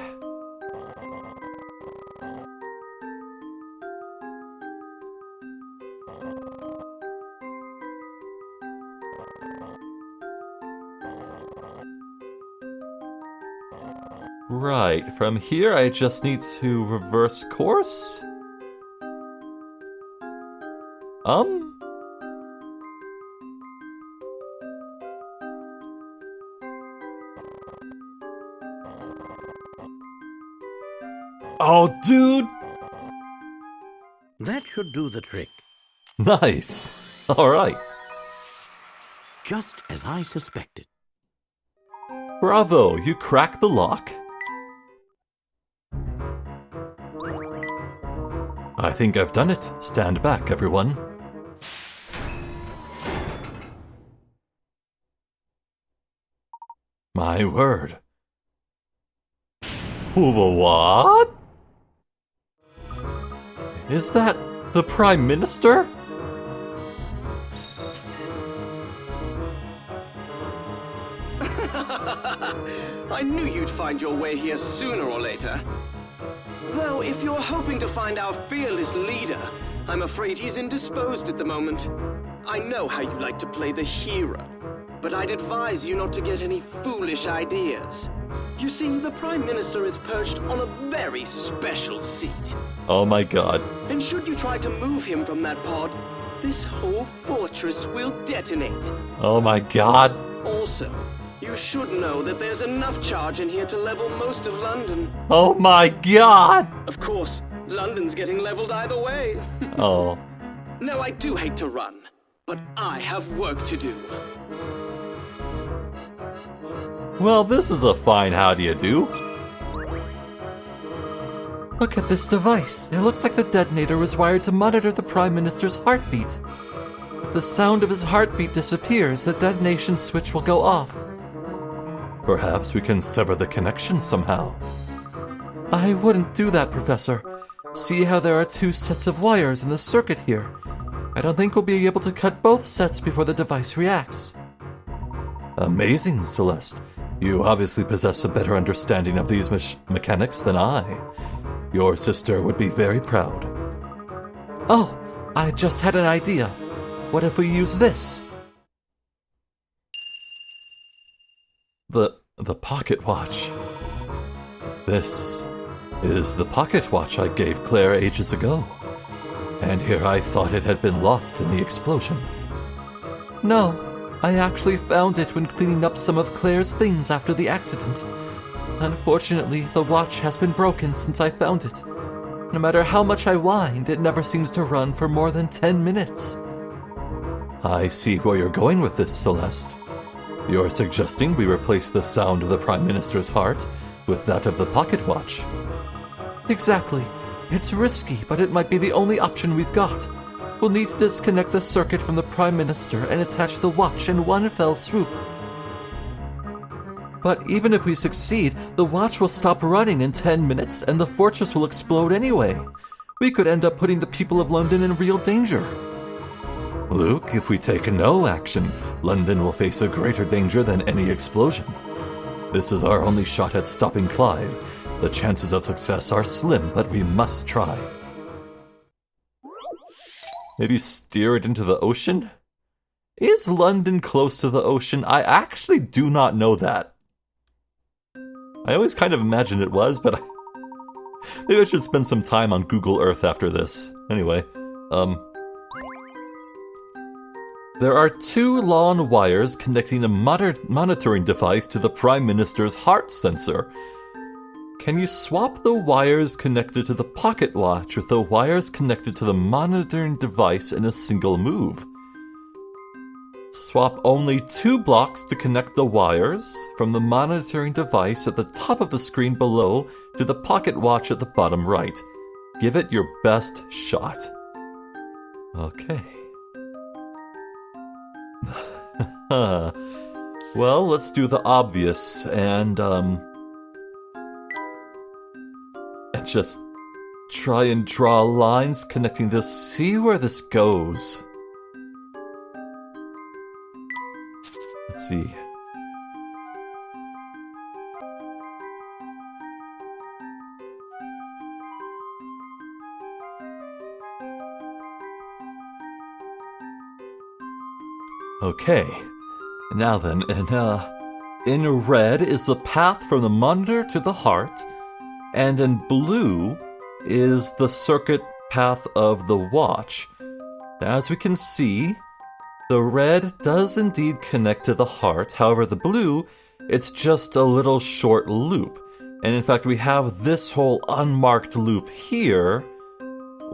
Right, from here I just need to reverse course? Oh, dude! That should do the trick. Nice! Alright. Just as I suspected. Bravo, you cracked the lock. I think I've done it. Stand back, everyone. My word. What? Is that the Prime Minister? I knew you'd find your way here sooner or later. Though, if you're hoping to find our fearless leader, I'm afraid he's indisposed at the moment. I know how you like to play the hero, but I'd advise you not to get any foolish ideas. You see, the Prime Minister is perched on a very special seat. Oh my god. And should you try to move him from that pod, this whole fortress will detonate. Oh my god. Also, you should know that there's enough charge in here to level most of London. Oh my god! Of course, London's getting leveled either way. Oh. No, I do hate to run, but I have work to do. Well, this is a fine how do you do. Look at this device. It looks like the detonator was wired to monitor the Prime Minister's heartbeat. If the sound of his heartbeat disappears, the detonation switch will go off. Perhaps we can sever the connection somehow. I wouldn't do that, Professor. See how there are 2 sets of wires in the circuit here. I don't think we'll be able to cut both sets before the device reacts. Amazing, Celeste. You obviously possess a better understanding of these mechanics than I. Your sister would be very proud. Oh, I just had an idea. What if we use this? The pocket watch. This is the pocket watch I gave Claire ages ago. And here I thought it had been lost in the explosion. No, I actually found it when cleaning up some of Claire's things after the accident. Unfortunately, the watch has been broken since I found it. No matter how much I wind, it never seems to run for more than 10 minutes. I see where you're going with this, Celeste. You're suggesting we replace the sound of the Prime Minister's heart with that of the pocket watch. Exactly. It's risky, but it might be the only option we've got. We'll need to disconnect the circuit from the Prime Minister and attach the watch in one fell swoop. But even if we succeed, the watch will stop running in 10 minutes and the fortress will explode anyway. We could end up putting the people of London in real danger. Luke, if we take no action, London will face a greater danger than any explosion. This is our only shot at stopping Clive. The chances of success are slim, but we must try. Maybe steer it into the ocean? Is London close to the ocean? I actually do not know that. I always kind of imagined it was, but maybe I should spend some time on Google Earth after this. Anyway, there are 2 lawn wires connecting a monitoring device to the Prime Minister's heart sensor. Can you swap the wires connected to the pocket watch with the wires connected to the monitoring device in a single move? Swap only 2 blocks to connect the wires from the monitoring device at the top of the screen below to the pocket watch at the bottom right. Give it your best shot. Okay. Well, let's do the obvious and just try and draw lines connecting this. See where this goes. Let's see. Okay. Now then, in red is the path from the monitor to the heart, and in blue is the circuit path of the watch. Now, as we can see, the red does indeed connect to the heart. However, the blue, it's just a little short loop. And in fact, we have this whole unmarked loop here,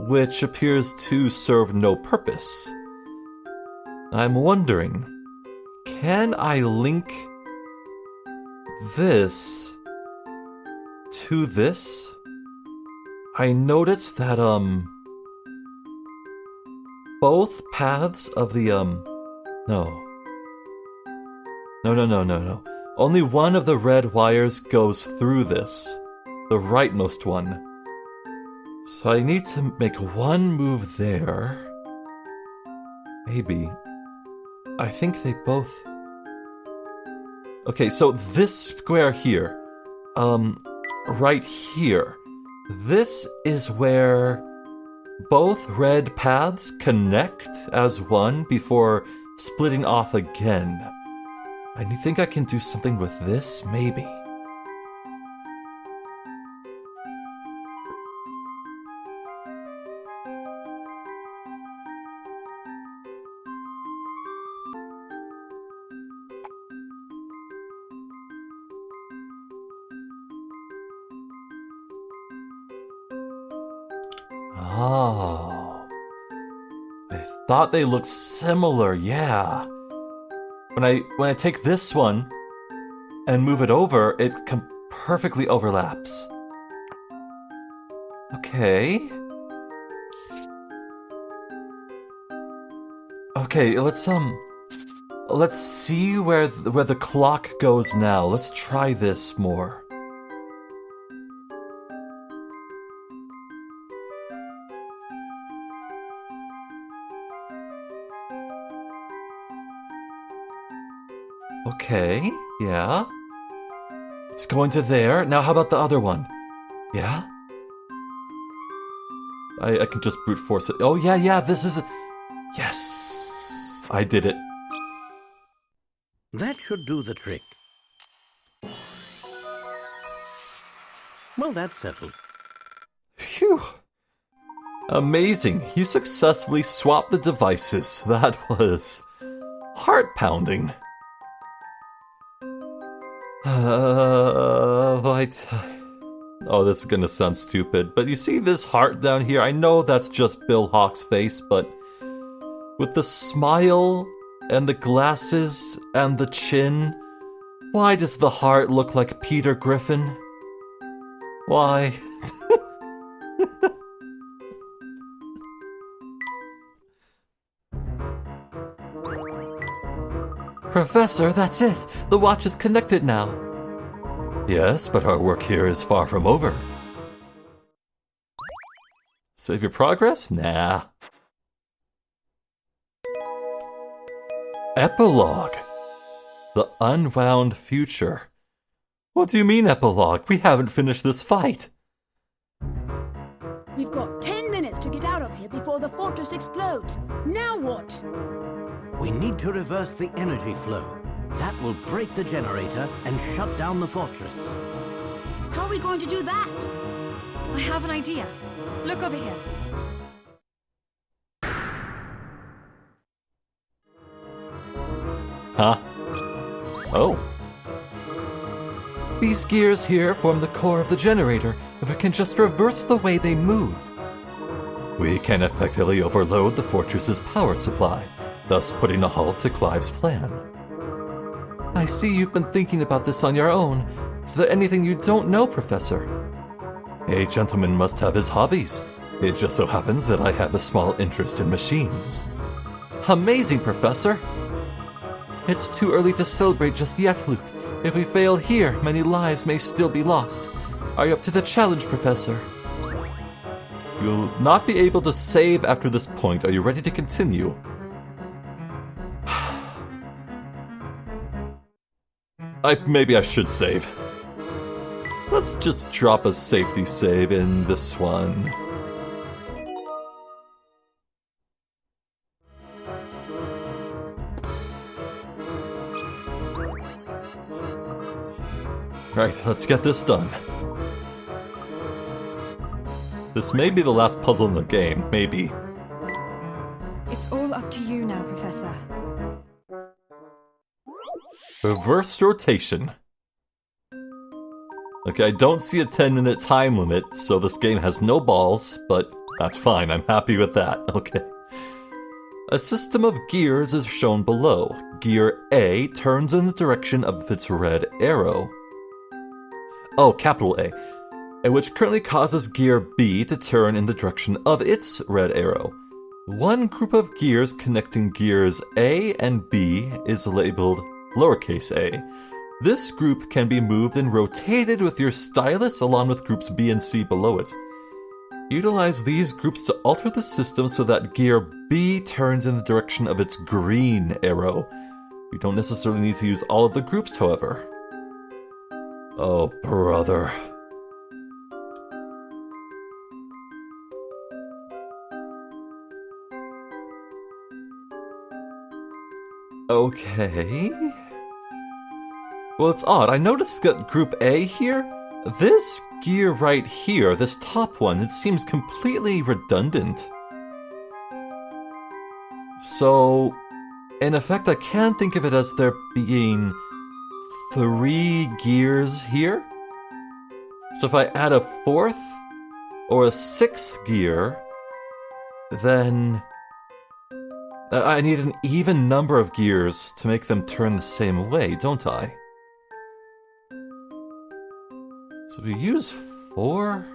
which appears to serve no purpose. I'm wondering, can I link this to this? I noticed that, both paths of the, no. Only one of the red wires goes through this. The rightmost one. So I need to make one move there. Maybe. I think they both... Okay, so this square here, right here, this is where both red paths connect as one before splitting off again. I think I can do something with this, maybe. Oh, I thought they looked similar, yeah. When I take this one and move it over, it perfectly overlaps. Okay. Okay, let's see where the clock goes now. Let's try this more. Okay, yeah. It's going to there. Now how about the other one? Yeah? I can just brute force it. Oh, yeah, this is... Yes! I did it. That should do the trick. Well, that's settled. Phew! Amazing. You successfully swapped the devices. That was... heart-pounding. Oh, this is gonna sound stupid, but you see this heart down here? I know that's just Bill Hawk's face, but with the smile and the glasses and the chin, why does the heart look like Peter Griffin? Why? Professor, that's it! The watch is connected now! Yes, but our work here is far from over. Save your progress? Nah. Epilogue. The Unwound Future. What do you mean, Epilogue? We haven't finished this fight. We've got 10 minutes to get out of here before the fortress explodes. Now what? We need to reverse the energy flow. That will break the generator and shut down the fortress. How are we going to do that? I have an idea. Look over here. Huh? Oh. These gears here form the core of the generator, if it can just reverse the way they move. We can effectively overload the fortress's power supply, thus putting a halt to Clive's plan. I see you've been thinking about this on your own. Is there anything you don't know, Professor? A gentleman must have his hobbies. It just so happens that I have a small interest in machines. Amazing, Professor! It's too early to celebrate just yet, Luke. If we fail here, many lives may still be lost. Are you up to the challenge, Professor? You'll not be able to save after this point. Are you ready to continue? Maybe I should save. Let's just drop a safety save in this one. Right, let's get this done. This may be the last puzzle in the game, maybe. It's all up to you now, Professor. Reverse rotation. Okay, I don't see a 10-minute time limit, so this game has no balls, but that's fine, I'm happy with that. Okay. A system of gears is shown below. Gear A turns in the direction of its red arrow. Oh, capital A, which currently causes Gear B to turn in the direction of its red arrow. One group of gears connecting Gears A and B is labeled lowercase a. This group can be moved and rotated with your stylus along with groups B and C below it. Utilize these groups to alter the system so that Gear B turns in the direction of its green arrow. You don't necessarily need to use all of the groups, however. Oh, brother. Okay. Well, it's odd. I noticed that Group A here, this gear right here, this top one, it seems completely redundant. So, in effect, I can think of it as there being 3 gears here. So if I add a 4th or a 6th gear, then I need an even number of gears to make them turn the same way, don't I? So we use 4?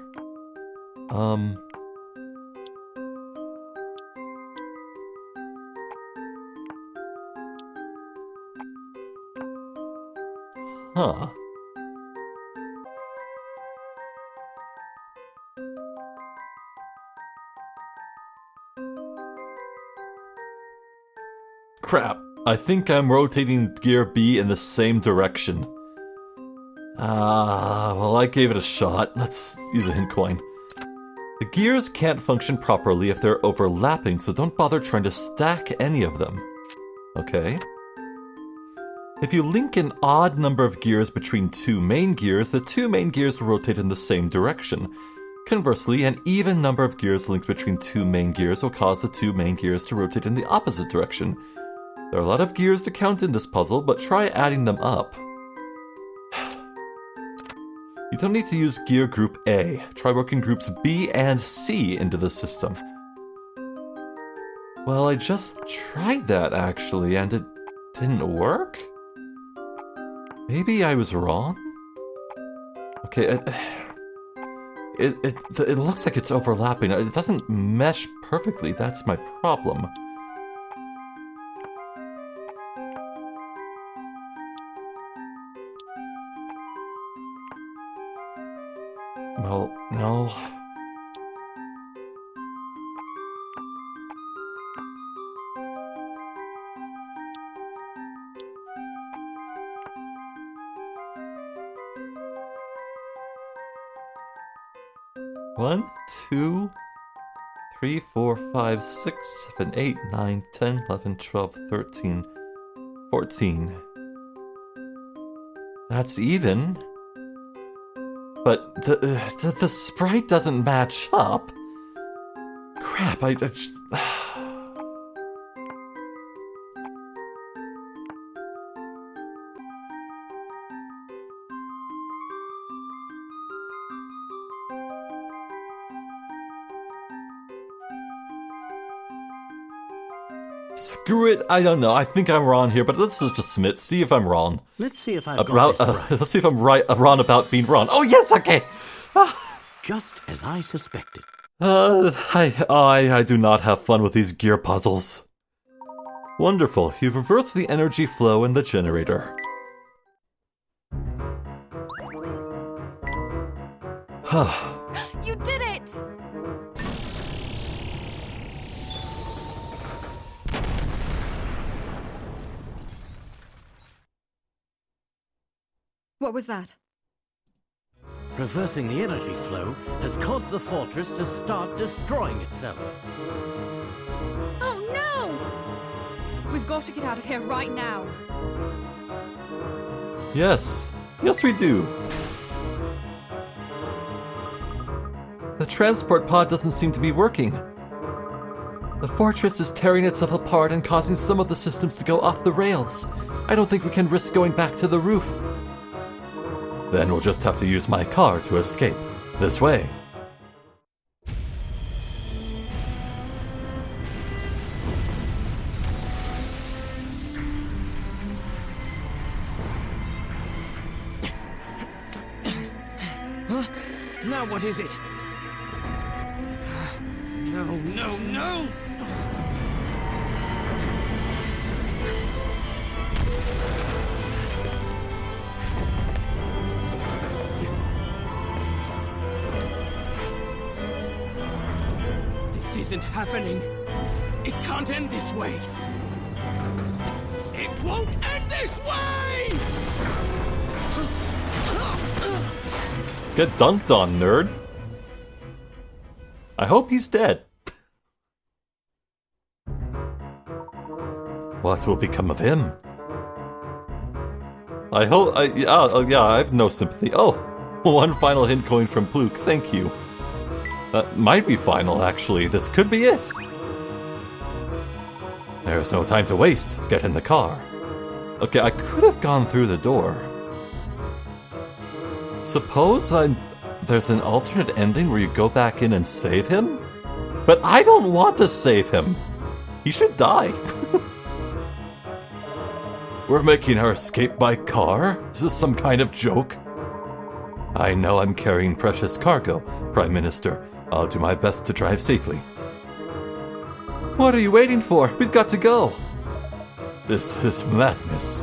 Huh. Crap. I think I'm rotating Gear B in the same direction. Well, I gave it a shot. Let's use a hint coin. The gears can't function properly if they're overlapping, so don't bother trying to stack any of them. Okay. If you link an odd number of gears between 2 main gears, the 2 main gears will rotate in the same direction. Conversely, an even number of gears linked between 2 main gears will cause the 2 main gears to rotate in the opposite direction. There are a lot of gears to count in this puzzle, but try adding them up. You don't need to use gear group A. Try working groups B and C into the system. Well, I just tried that, actually, and it didn't work? Maybe I was wrong? Okay, it looks like it's overlapping. It doesn't mesh perfectly, that's my problem. No. One, 2, 3, 4, 5, 6, 7, 8, 9, 10, 11, 12, 13, 14. That's even. But the sprite doesn't match up. Crap, I just... Screw it, I don't know. I think I'm wrong here, but let's just submit. See if I'm wrong. Let's see if I've got this right. Let's see if I'm wrong about being wrong. Oh yes, okay. Just as I suspected. I do not have fun with these gear puzzles. Wonderful. You've reversed the energy flow in the generator. You did it! What was that? Reversing the energy flow has caused the fortress to start destroying itself. Oh no! We've got to get out of here right now. Yes. Yes, we do. The transport pod doesn't seem to be working. The fortress is tearing itself apart and causing some of the systems to go off the rails. I don't think we can risk going back to the roof. Then we'll just have to use my car to escape. This way. Huh? Now what is it? No, no, no! This isn't happening. It can't end this way. It won't end this way! Get dunked on, nerd. I hope he's dead. What will become of him? I hope... yeah, I have no sympathy. Oh, one final hint going from Pluke. Thank you. That might be final, actually. This could be it. There's no time to waste. Get in the car. Okay, I could have gone through the door. Suppose there's an alternate ending where you go back in and save him? But I don't want to save him. He should die. We're making our escape by car? Is this some kind of joke? I know I'm carrying precious cargo, Prime Minister. I'll do my best to drive safely. What are you waiting for? We've got to go. This is madness.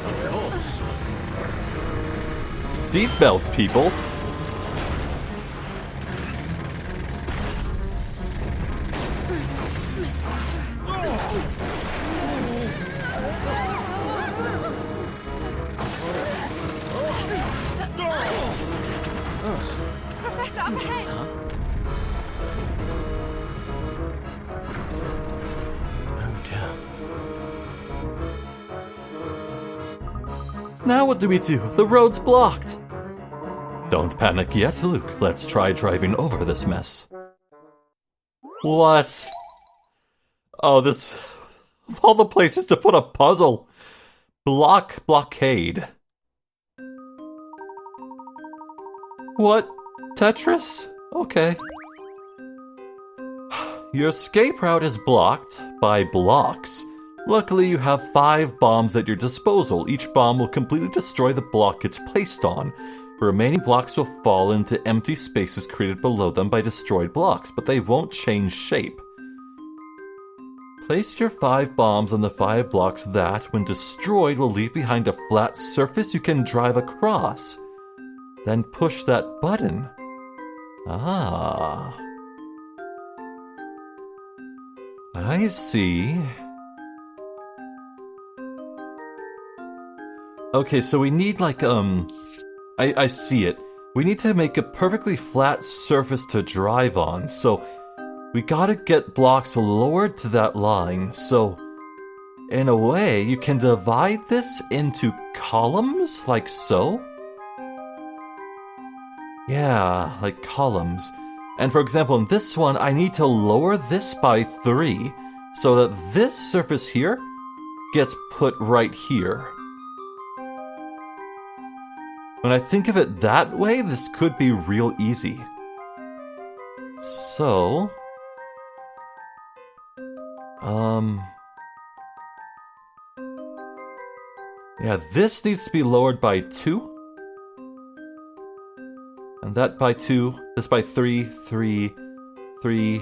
Of course. Seatbelts, people. Professor, up ahead! Oh dear. Now what do we do? The road's blocked. Don't panic yet, Luke. Let's try driving over this mess. What? Oh, this... Of all the places to put a puzzle. Blockade. What? Tetris? Okay. Your escape route is blocked by blocks. Luckily, you have 5 bombs at your disposal. Each bomb will completely destroy the block it's placed on. The remaining blocks will fall into empty spaces created below them by destroyed blocks, but they won't change shape. Place your 5 bombs on the 5 blocks that, when destroyed, will leave behind a flat surface you can drive across. Then push that button. Ah. I see. Okay, so we need like, I see it. We need to make a perfectly flat surface to drive on, so we gotta get blocks lowered to that line, so in a way, you can divide this into columns, like so. Yeah, like columns. And for example, in this one, I need to lower this by 3, so that this surface here gets put right here. When I think of it that way, this could be real easy. So... yeah, this needs to be lowered by 2. And that by 2, this by 3, 3, 3,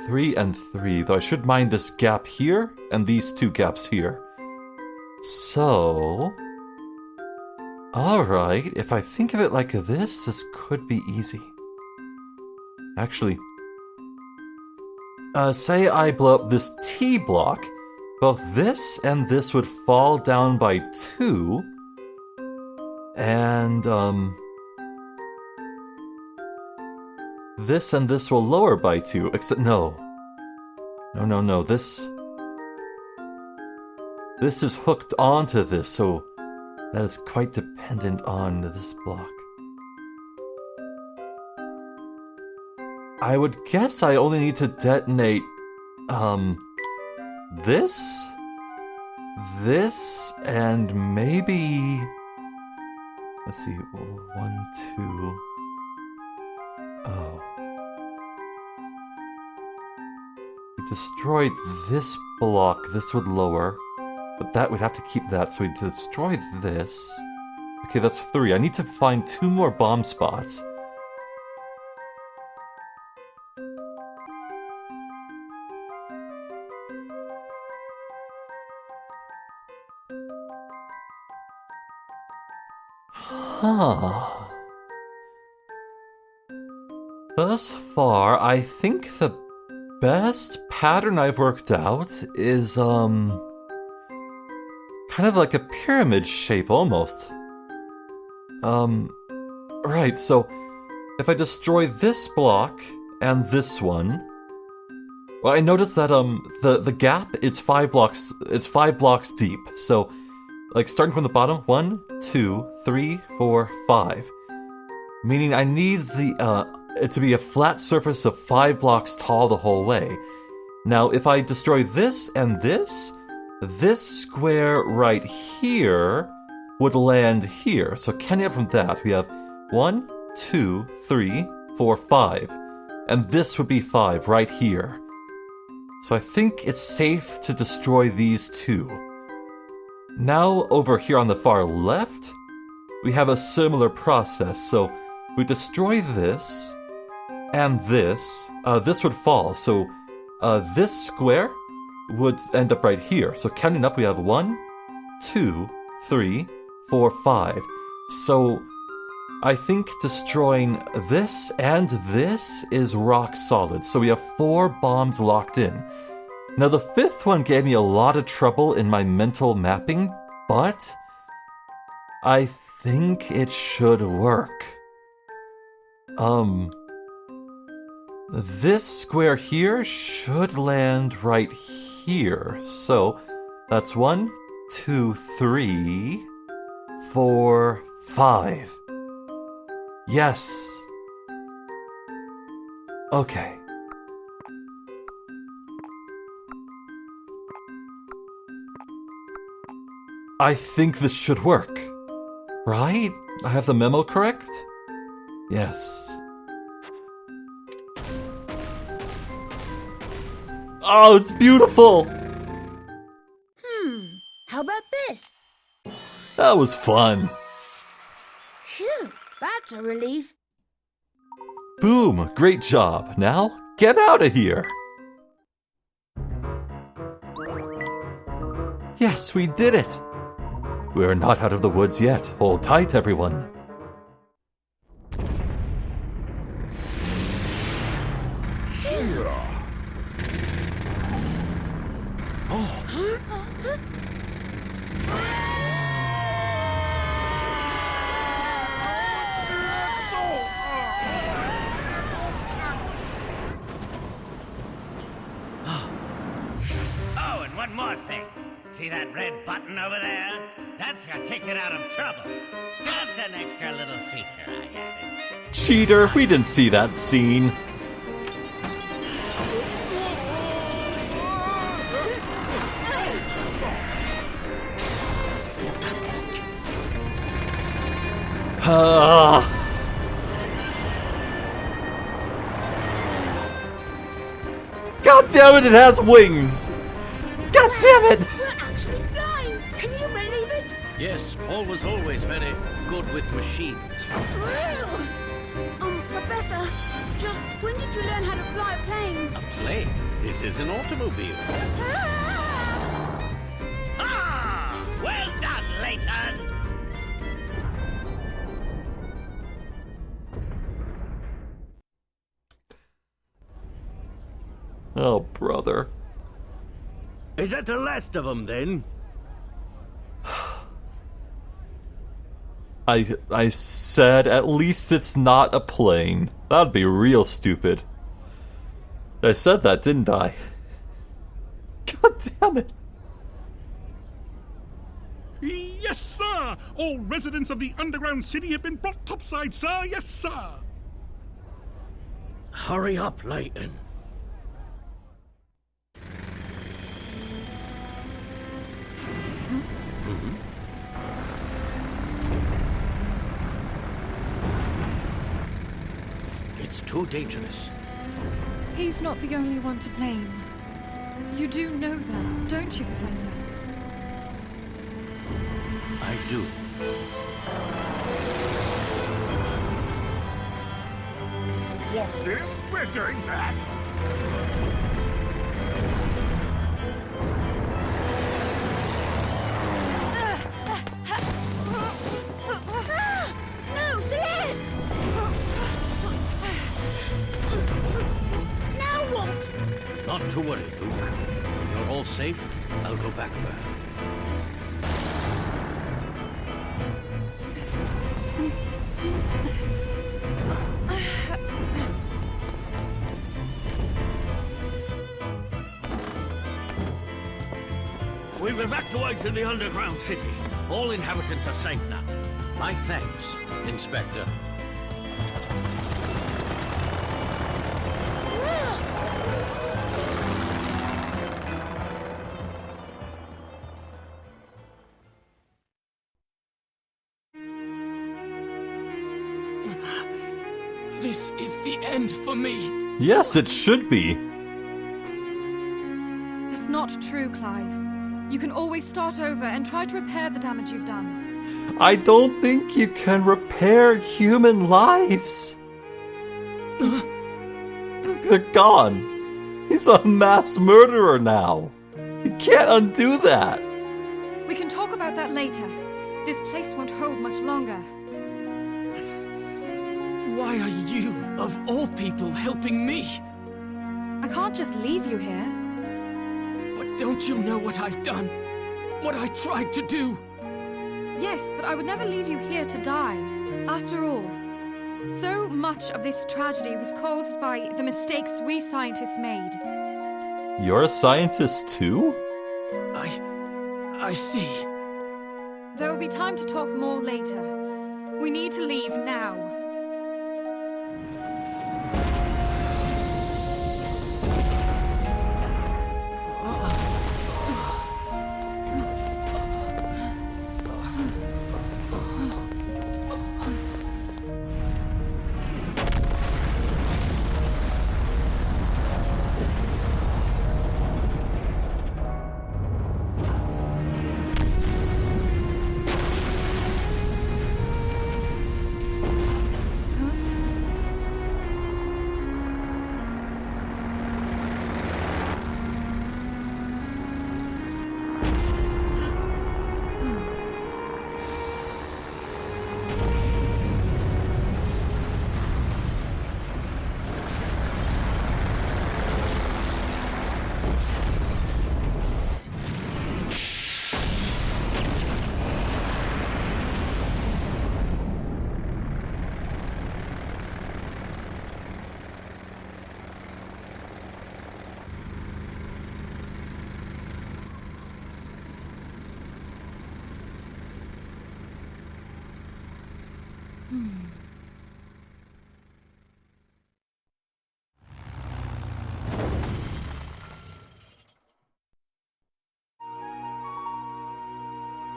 3 and 3. Though I should mind this gap here, and these 2 gaps here. So... alright, if I think of it like this could be easy. Actually... say I blow up this T block, both this and this would fall down by 2, and, this and this will lower by 2, except, no. No, this is hooked onto this, so that is quite dependent on this block. I would guess I only need to detonate, this, and maybe... let's see, 1, 2... oh. We destroyed this block, this would lower, but that we'd have to keep that, so we destroy this. Okay, that's 3. I need to find 2 more bomb spots. Huh. Thus far, I think the best pattern I've worked out is, kind of like a pyramid shape, almost. Right, so if I destroy this block and this one, well, I noticed that, the gap, it's 5 blocks deep, so... like, starting from the bottom, 1, 2, 3, 4, 5. Meaning I need it to be a flat surface of 5 blocks tall the whole way. Now, if I destroy this and this square right here would land here. So counting up from that, we have 1, 2, 3, 4, 5. And this would be 5 right here. So I think it's safe to destroy these 2. Now, over here on the far left, we have a similar process. So we destroy this, and this would fall. So this square would end up right here. So counting up, we have 1, 2, 3, 4, 5. So I think destroying this and this is rock solid. So we have 4 bombs locked in. Now, the 5th one gave me a lot of trouble in my mental mapping, but I think it should work. This square here should land right here. So that's 1, 2, 3, 4, 5. Yes. Okay. I think this should work. Right? I have the memo correct? Yes. Oh, it's beautiful! How about this? That was fun. Phew, that's a relief. Boom, great job. Now, get out of here! Yes, we did it! We are not out of the woods yet. Hold tight, everyone. Oh, and one more thing. See that red button over there? That's your ticket out of trouble. Just an extra little feature I added. Cheater, we didn't see that scene. God damn it, it has wings! God damn it! We're actually flying! Can you believe it? Yes, Paul was always very good with machines. Professor, just when did you learn how to fly a plane? A plane? This is an automobile. Ah! Well done, Layton! Oh, brother. Is that the last of them, then? I said at least it's not a plane. That'd be real stupid. I said that, didn't I? God damn it. Yes, sir! All residents of the underground city have been brought topside, sir! Yes, sir! Hurry up, Layton. It's too dangerous. He's not the only one to blame. You do know that, don't you, Professor? I do. What's this? We're going back! No, Celeste! Now what? Not to worry, Luke. When you're all safe, I'll go back for her. We've evacuated the underground city. All inhabitants are safe now. My thanks, Inspector. This is the end for me. Yes, it should be. That's not true, Clive. You can always start over and try to repair the damage you've done. I don't think you can repair human lives. They're gone. He's a mass murderer now. You can't undo that. We can talk about that later. This place won't hold much longer. Why are you, of all people, helping me? I can't just leave you here. But don't you know what I've done? What I tried to do? Yes, but I would never leave you here to die. After all, so much of this tragedy was caused by the mistakes we scientists made. You're a scientist too? I see. There will be time to talk more later. We need to leave now.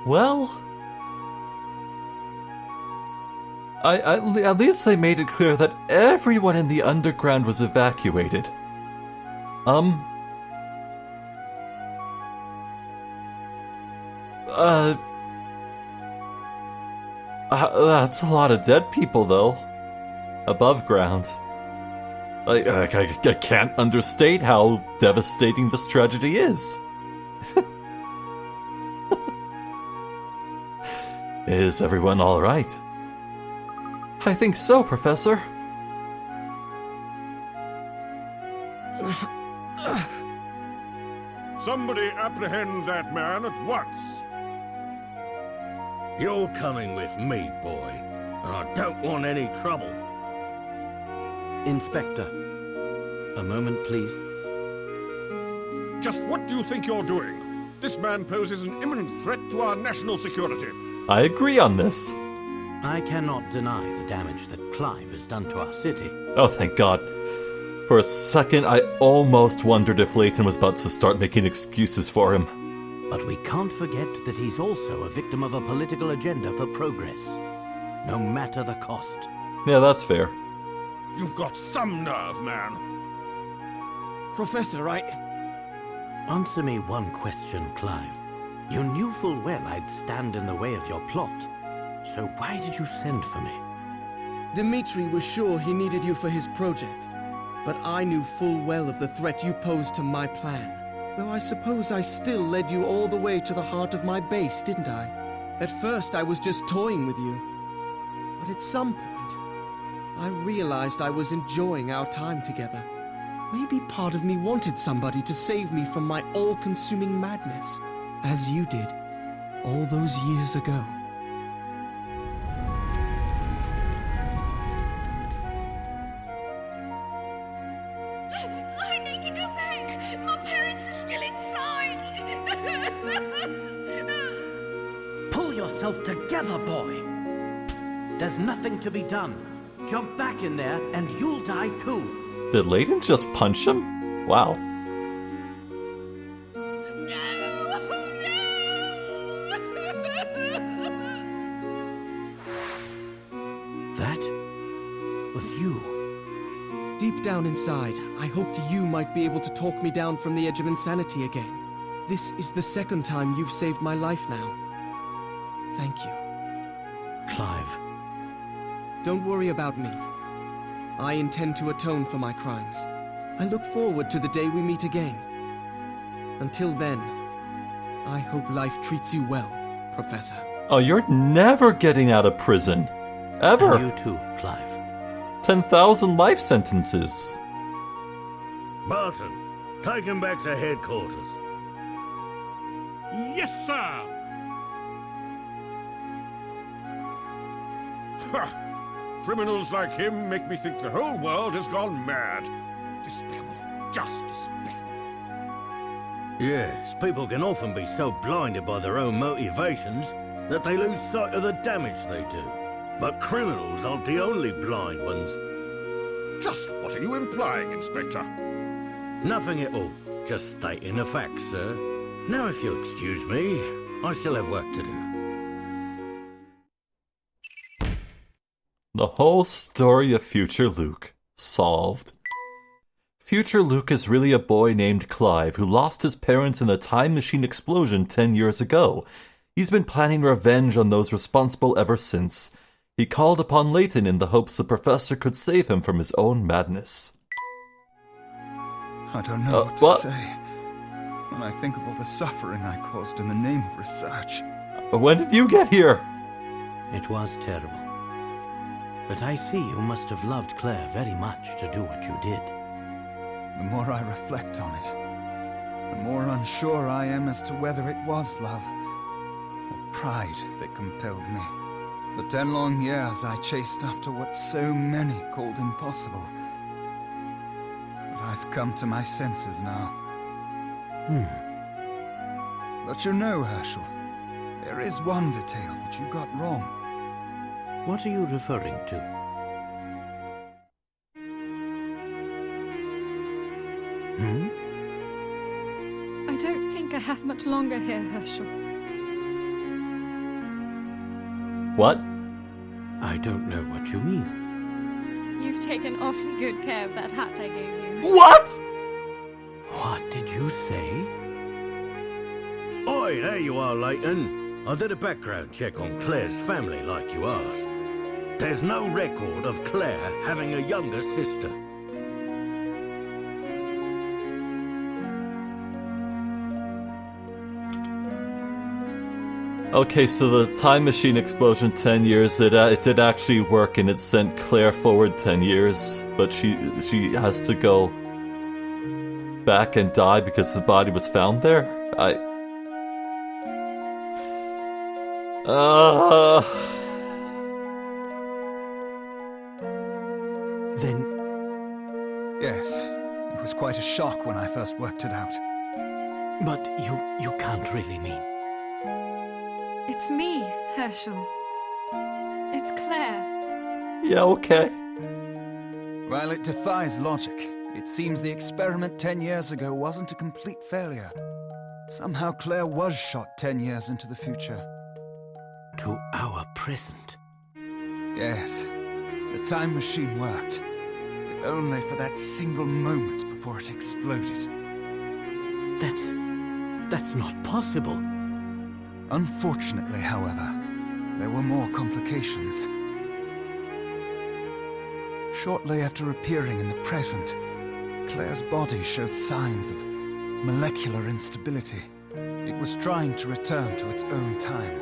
Well, at least they made it clear that everyone in the underground was evacuated. That's a lot of dead people, though. Above ground. I can't understate how devastating this tragedy is. Is everyone all right? I think so, Professor. Somebody apprehend that man at once. You're coming with me, boy, and I don't want any trouble. Inspector, a moment, please. Just what do you think you're doing? This man poses an imminent threat to our national security. I agree on this. I cannot deny the damage that Clive has done to our city. Oh, thank God. For a second, I almost wondered if Layton was about to start making excuses for him. But we can't forget that he's also a victim of a political agenda for progress, no matter the cost. Yeah, that's fair. You've got some nerve, man. Professor, Answer me one question, Clive. You knew full well I'd stand in the way of your plot. So why did you send for me? Dimitri was sure he needed you for his project, but I knew full well of the threat you posed to my plan. Though I suppose I still led you all the way to the heart of my base, didn't I? At first I was just toying with you. But at some point, I realized I was enjoying our time together. Maybe part of me wanted somebody to save me from my all-consuming madness, as you did, all those years ago. I need to go back! My parents are still inside! Pull yourself together, boy! There's nothing to be done. Jump back in there and you'll die too. Did Layton just punch him? Wow. That was you. Deep down inside, I hoped you might be able to talk me down from the edge of insanity again. This is the second time you've saved my life now. Thank you. Clive. Don't worry about me. I intend to atone for my crimes. I look forward to the day we meet again. Until then, I hope life treats you well, Professor. Oh, you're never getting out of prison. Ever. And you too, Clive. 10,000 life sentences. Barton, take him back to headquarters. Yes, sir. Ha! Criminals like him make me think the whole world has gone mad. Despicable. Just despicable. Yes, people can often be so blinded by their own motivations that they lose sight of the damage they do. But criminals aren't the only blind ones. Just what are you implying, Inspector? Nothing at all. Just stating the facts, sir. Now, if you'll excuse me, I still have work to do. The whole story of future Luke. Solved. Future Luke is really a boy named Clive who lost his parents in the time machine explosion 10 years ago. He's been planning revenge on those responsible ever since. He called upon Layton in the hopes the professor could save him from his own madness. I don't know what to say. When I think of all the suffering I caused in the name of research. When did you get here? It was terrible. But I see you must have loved Claire very much to do what you did. The more I reflect on it, the more unsure I am as to whether it was love or pride that compelled me. For 10 long years I chased after what so many called impossible. But I've come to my senses now. But you know, Hershel, there is one detail that you got wrong. What are you referring to? I don't think I have much longer here, Hershel. What? I don't know what you mean. You've taken awfully good care of that hat I gave you. What? What did you say? Oi, there you are, Layton. I did a background check on Claire's family like you asked. There's no record of Claire having a younger sister. Okay, so the time machine explosion 10 years, it did actually work and it sent Claire forward 10 years, but she has to go back and die because the body was found there? Then... Yes, it was quite a shock when I first worked it out. But you can't really mean... It's me, Hershel. It's Claire. Yeah, okay. While it defies logic, it seems the experiment 10 years ago wasn't a complete failure. Somehow Claire was shot 10 years into the future. To our present. Yes, the time machine worked. If only for that single moment before it exploded. That's not possible. Unfortunately, however, there were more complications. Shortly after appearing in the present, Claire's body showed signs of molecular instability. It was trying to return to its own time.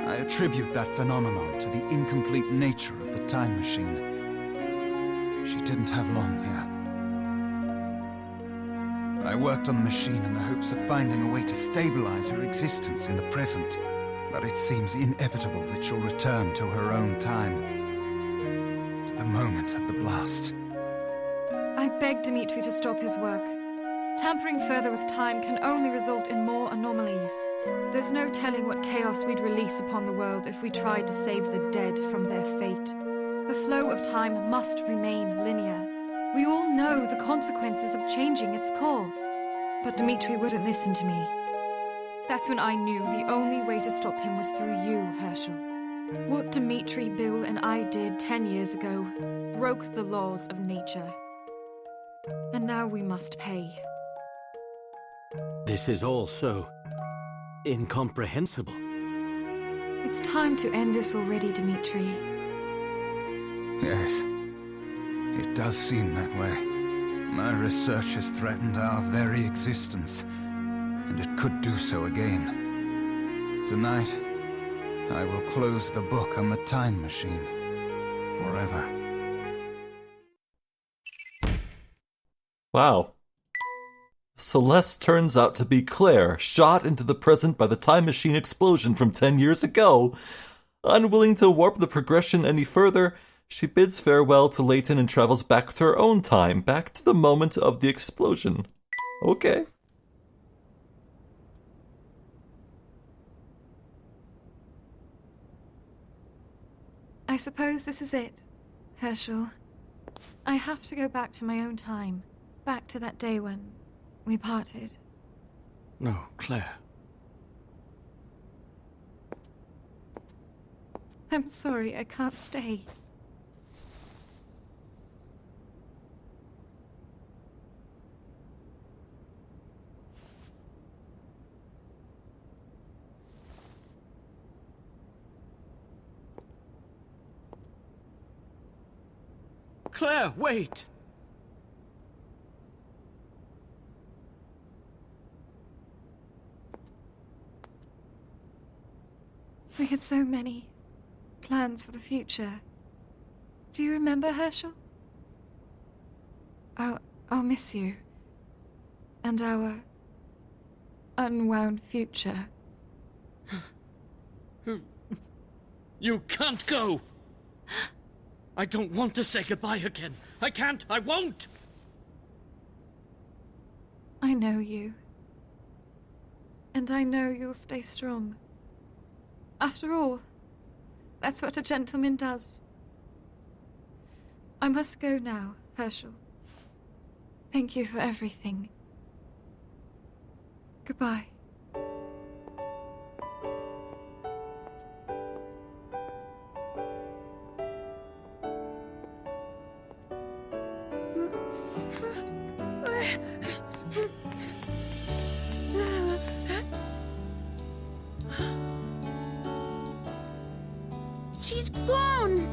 I attribute that phenomenon to the incomplete nature of the time machine. She didn't have long here. I worked on the machine in the hopes of finding a way to stabilize her existence in the present, but it seems inevitable that she'll return to her own time, to the moment of the blast. I begged Dimitri to stop his work. Tampering further with time can only result in more anomalies. There's no telling what chaos we'd release upon the world if we tried to save the dead from their fate. The flow of time must remain linear. We all know the consequences of changing its course. But Dimitri wouldn't listen to me. That's when I knew the only way to stop him was through you, Hershel. What Dimitri, Bill, and I did 10 years ago broke the laws of nature. And now we must pay. This is all so... incomprehensible. It's time to end this already, Dimitri. Yes, it does seem that way. My research has threatened our very existence, and it could do so again. Tonight, I will close the book on the time machine. Forever. Wow. Celeste turns out to be Claire, shot into the present by the time machine explosion from 10 years ago. Unwilling to warp the progression any further, she bids farewell to Layton and travels back to her own time, back to the moment of the explosion. Okay. I suppose this is it, Hershel. I have to go back to my own time, back to that day when we parted. No, Claire. I'm sorry, I can't stay. Claire, wait! We had so many plans for the future. Do you remember, Hershel? I'll miss you. And our unwound future. You can't go! I don't want to say goodbye again. I can't. I won't! I know you. And I know you'll stay strong. After all, that's what a gentleman does. I must go now, Hershel. Thank you for everything. She's gone!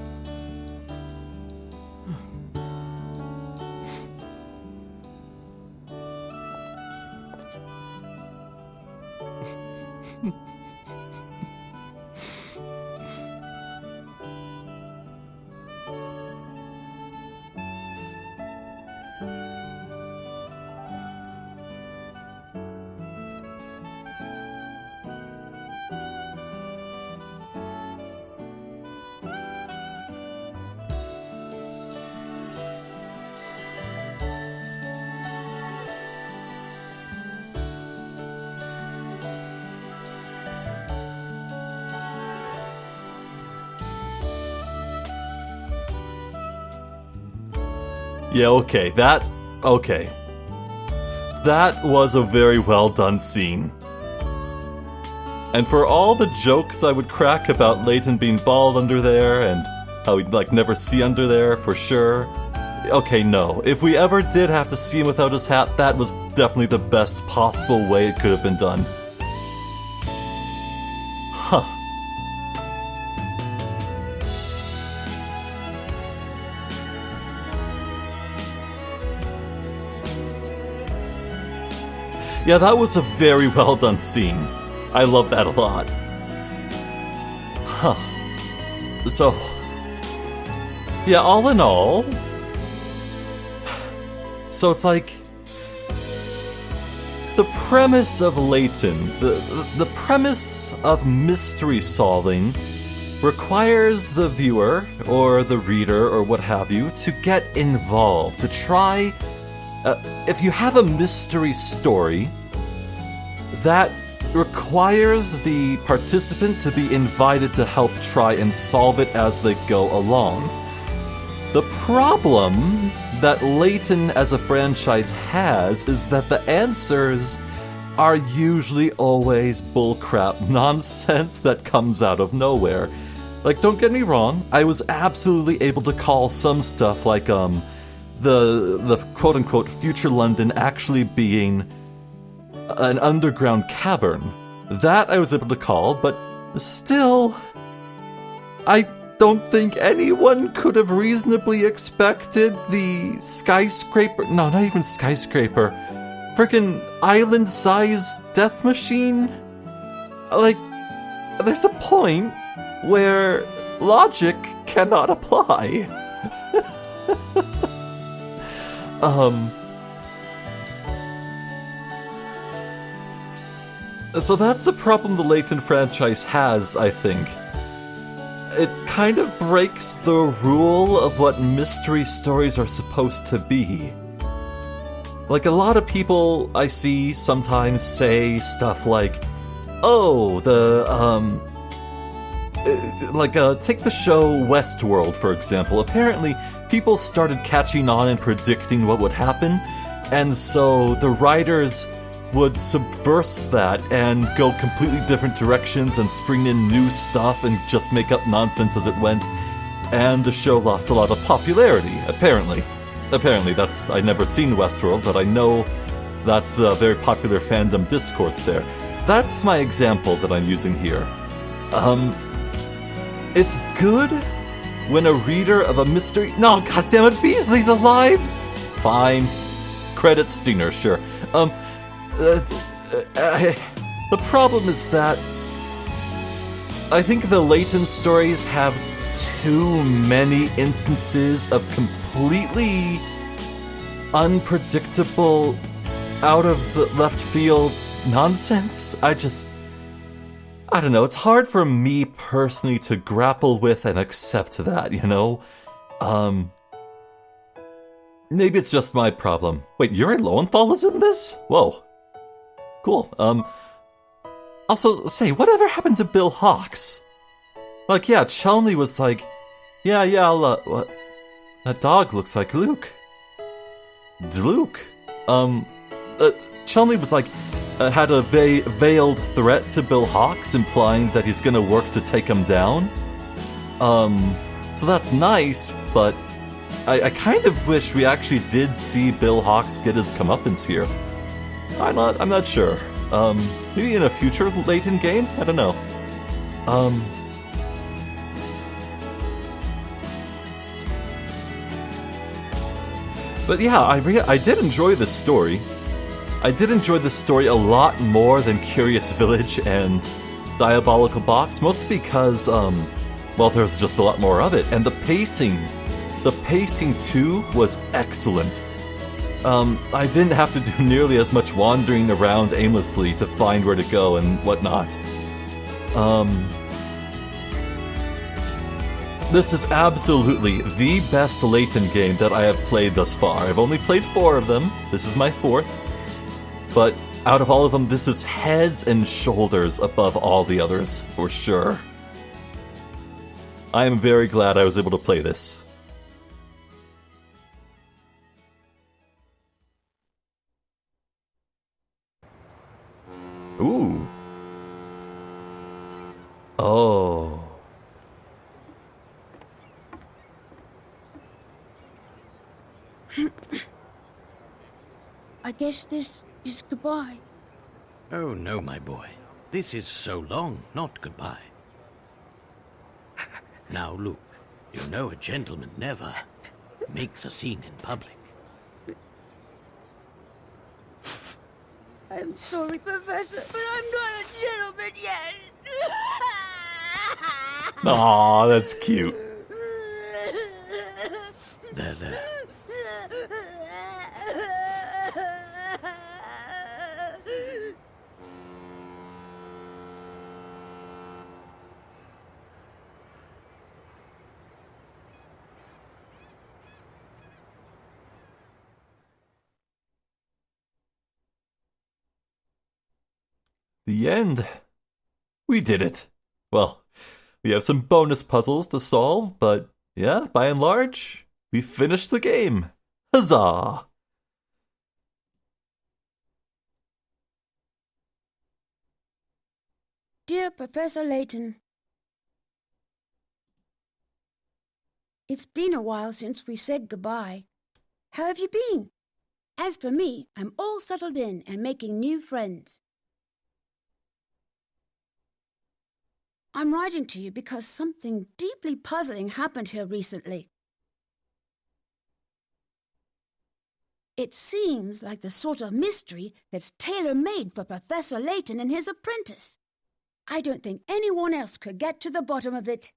Yeah, okay, that was a very well done scene. And for all the jokes I would crack about Layton being bald under there and how we'd never see under there for sure. Okay, no. If we ever did have to see him without his hat, that was definitely the best possible way it could have been done. Huh. Yeah, that was a very well done scene. I love that a lot. Huh. So, yeah, all in all, so it's like the premise of Layton, the premise of mystery solving requires the viewer or the reader or what have you to get involved, to try. If you have a mystery story, that requires the participant to be invited to help try and solve it as they go along. The problem that Layton as a franchise has is that the answers are usually always bullcrap nonsense that comes out of nowhere. Don't get me wrong, I was absolutely able to call some stuff like the quote-unquote future London actually being an underground cavern. That I was able to call, but still, I don't think anyone could have reasonably expected the skyscraper, no, not even skyscraper, frickin' island-sized death machine? There's a point where logic cannot apply. So that's the problem the Layton franchise has, I think. It kind of breaks the rule of what mystery stories are supposed to be. A lot of people I see sometimes say stuff like, oh, take the show Westworld, for example. Apparently, people started catching on and predicting what would happen, and so the writers would subverse that and go completely different directions and spring in new stuff and just make up nonsense as it went, and the show lost a lot of popularity, apparently. That's, I've never seen Westworld, but I know that's a very popular fandom discourse there. That's my example that I'm using here. It's good when a reader of a mystery... No, goddammit, Beasley's alive! Fine. Credits Stinger, sure. The problem is that I think the Layton stories have too many instances of completely unpredictable, out of the left field nonsense. I don't know, it's hard for me personally to grapple with and accept that, you know? Maybe it's just my problem. Wait, Yuri Lowenthal was in this? Whoa. Cool. Also, say, whatever happened to Bill Hawks? Yeah, Chelmy was like, yeah, what? That dog looks like Luke. Luke? Chelmy was like, had a veiled threat to Bill Hawks, implying that he's gonna work to take him down. So that's nice, but I kind of wish we actually did see Bill Hawks get his comeuppance here. I'm not sure. Maybe in a future Layton game? I don't know. But yeah, I did enjoy this story. I did enjoy this story a lot more than Curious Village and Diabolical Box, mostly because, well, there's just a lot more of it. And the pacing too was excellent. I didn't have to do nearly as much wandering around aimlessly to find where to go and whatnot. This is absolutely the best Layton game that I have played thus far. I've only played 4 of them. This is my 4th. But out of all of them, this is heads and shoulders above all the others, for sure. I am very glad I was able to play this. Ooh. Oh. I guess this is goodbye. Oh, no, my boy. This is so long, not goodbye. Now, Luke, you know a gentleman never makes a scene in public. I'm sorry, Professor, but I'm not a gentleman yet. Aw, that's cute. There. The end. We did it. Well, we have some bonus puzzles to solve, but yeah, by and large, we finished the game. Huzzah! Dear Professor Layton, it's been a while since we said goodbye. How have you been? As for me, I'm all settled in and making new friends. I'm writing to you because something deeply puzzling happened here recently. It seems like the sort of mystery that's tailor-made for Professor Layton and his apprentice. I don't think anyone else could get to the bottom of it.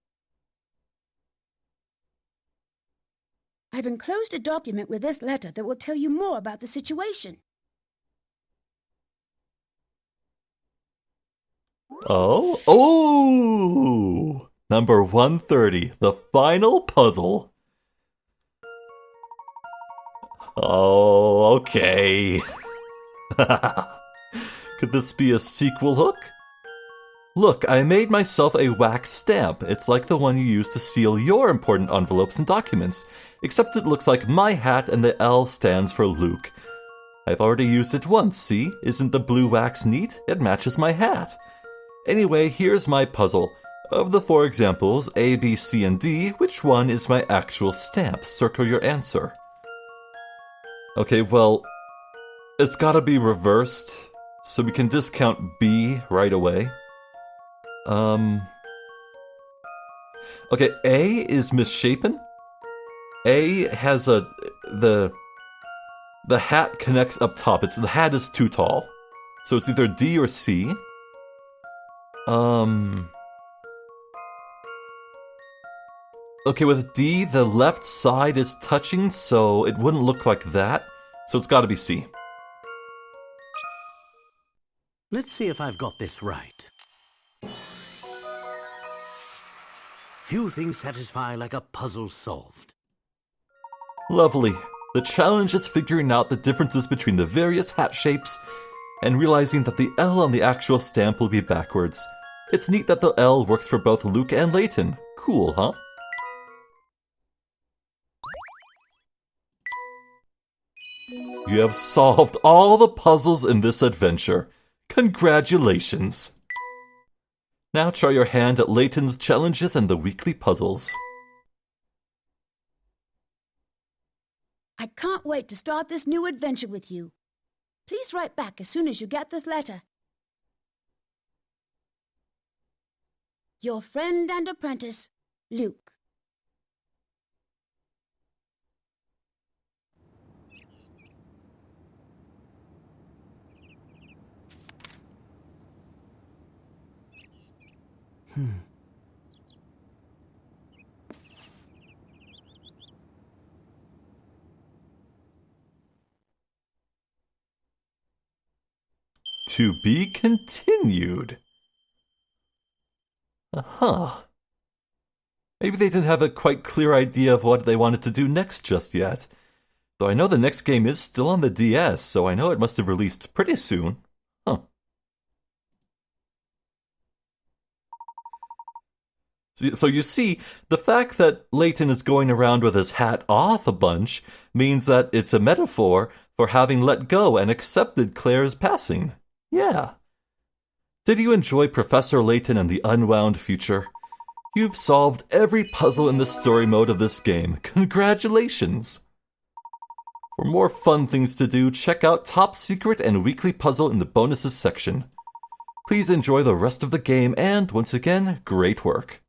I've enclosed a document with this letter that will tell you more about the situation. Oh! Number 130, the final puzzle. Oh, okay. Could this be a sequel hook? Look, I made myself a wax stamp. It's like the one you use to seal your important envelopes and documents, except it looks like my hat and the L stands for Luke. I've already used it once, see? Isn't the blue wax neat? It matches my hat. Anyway, here's my puzzle. Of the 4 examples, A, B, C, and D, which one is my actual stamp? Circle your answer. Okay, well, it's gotta be reversed, so we can discount B right away. Okay, A is misshapen. A has the hat connects up top. The hat is too tall. So it's either D or C. Okay, with D, the left side is touching, so it wouldn't look like that. So it's gotta be C. Let's see if I've got this right. Few things satisfy like a puzzle solved. Lovely. The challenge is figuring out the differences between the various hat shapes and realizing that the L on the actual stamp will be backwards. It's neat that the L works for both Luke and Layton. Cool, huh? You have solved all the puzzles in this adventure. Congratulations! Now try your hand at Layton's challenges and the weekly puzzles. I can't wait to start this new adventure with you. Please write back as soon as you get this letter. Your friend and apprentice, Luke. To be continued. Maybe they didn't have a quite clear idea of what they wanted to do next just yet. Though I know the next game is still on the DS, so I know it must have released pretty soon. So you see, the fact that Layton is going around with his hat off a bunch means that it's a metaphor for having let go and accepted Claire's passing. Yeah. Did you enjoy Professor Layton and the Unwound future? You've solved every puzzle in the story mode of this game. Congratulations! For more fun things to do, check out Top Secret and Weekly Puzzle in the bonuses section. Please enjoy the rest of the game and, once again, great work.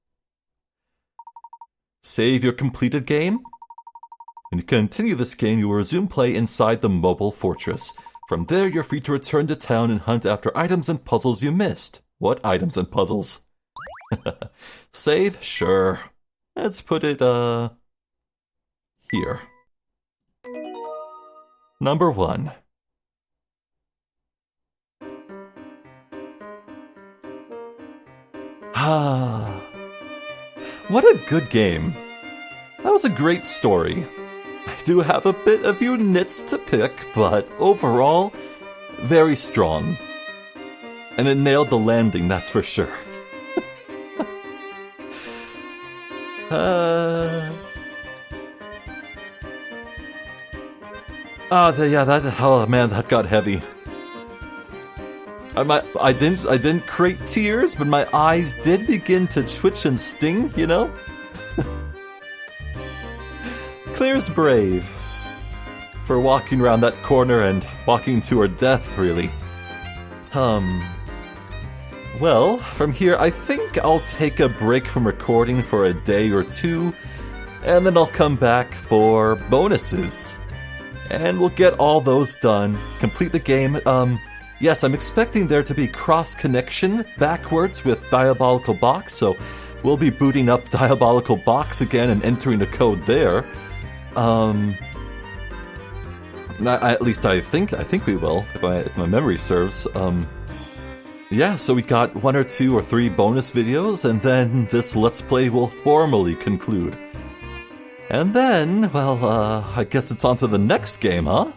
Save your completed game. When you continue this game, you will resume play inside the mobile fortress. From there, you're free to return to town and hunt after items and puzzles you missed. What items and puzzles? Save? Sure. Let's put it, here. Number 1. What a good game. That was a great story. I do have a bit of few nits to pick, but overall, very strong. And it nailed the landing, that's for sure. Oh man, that got heavy. I didn't create tears, but my eyes did begin to twitch and sting, you know? Claire's brave. For walking around that corner and walking to her death, really. Well, from here, I think I'll take a break from recording for a day or two, and then I'll come back for bonuses. And we'll get all those done, complete the game. Yes, I'm expecting there to be cross-connection backwards with Diabolical Box, so we'll be booting up Diabolical Box again and entering the code there. At least I think we will, if my memory serves. Yeah, so we got 1 or 2 or 3 bonus videos, and then this Let's Play will formally conclude. And then, well, I guess it's on to the next game, huh?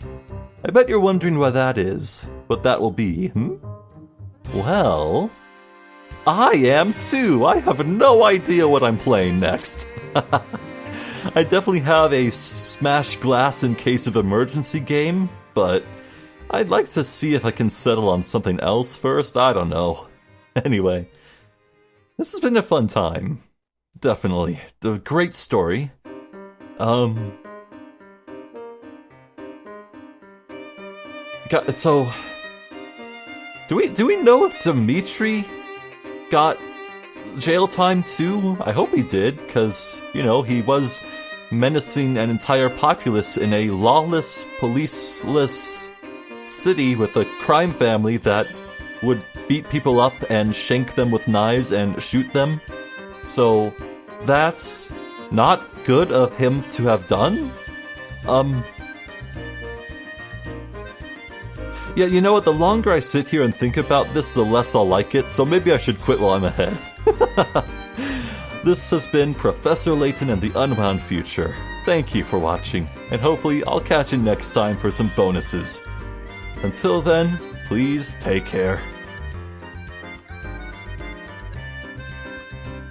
I bet you're wondering what that is. What that will be, Well, I am too! I have no idea what I'm playing next. I definitely have a smash glass in case of emergency game, but I'd like to see if I can settle on something else first. I don't know. Anyway, this has been a fun time. Definitely. A great story. So, do we know if Dimitri got jail time too? I hope he did, because, you know, he was menacing an entire populace in a lawless, policeless city with a crime family that would beat people up and shank them with knives and shoot them. So, that's not good of him to have done? Yeah, you know what, the longer I sit here and think about this, the less I'll like it, so maybe I should quit while I'm ahead. This has been Professor Layton and the Unwound Future. Thank you for watching, and hopefully I'll catch you next time for some bonuses. Until then, please take care.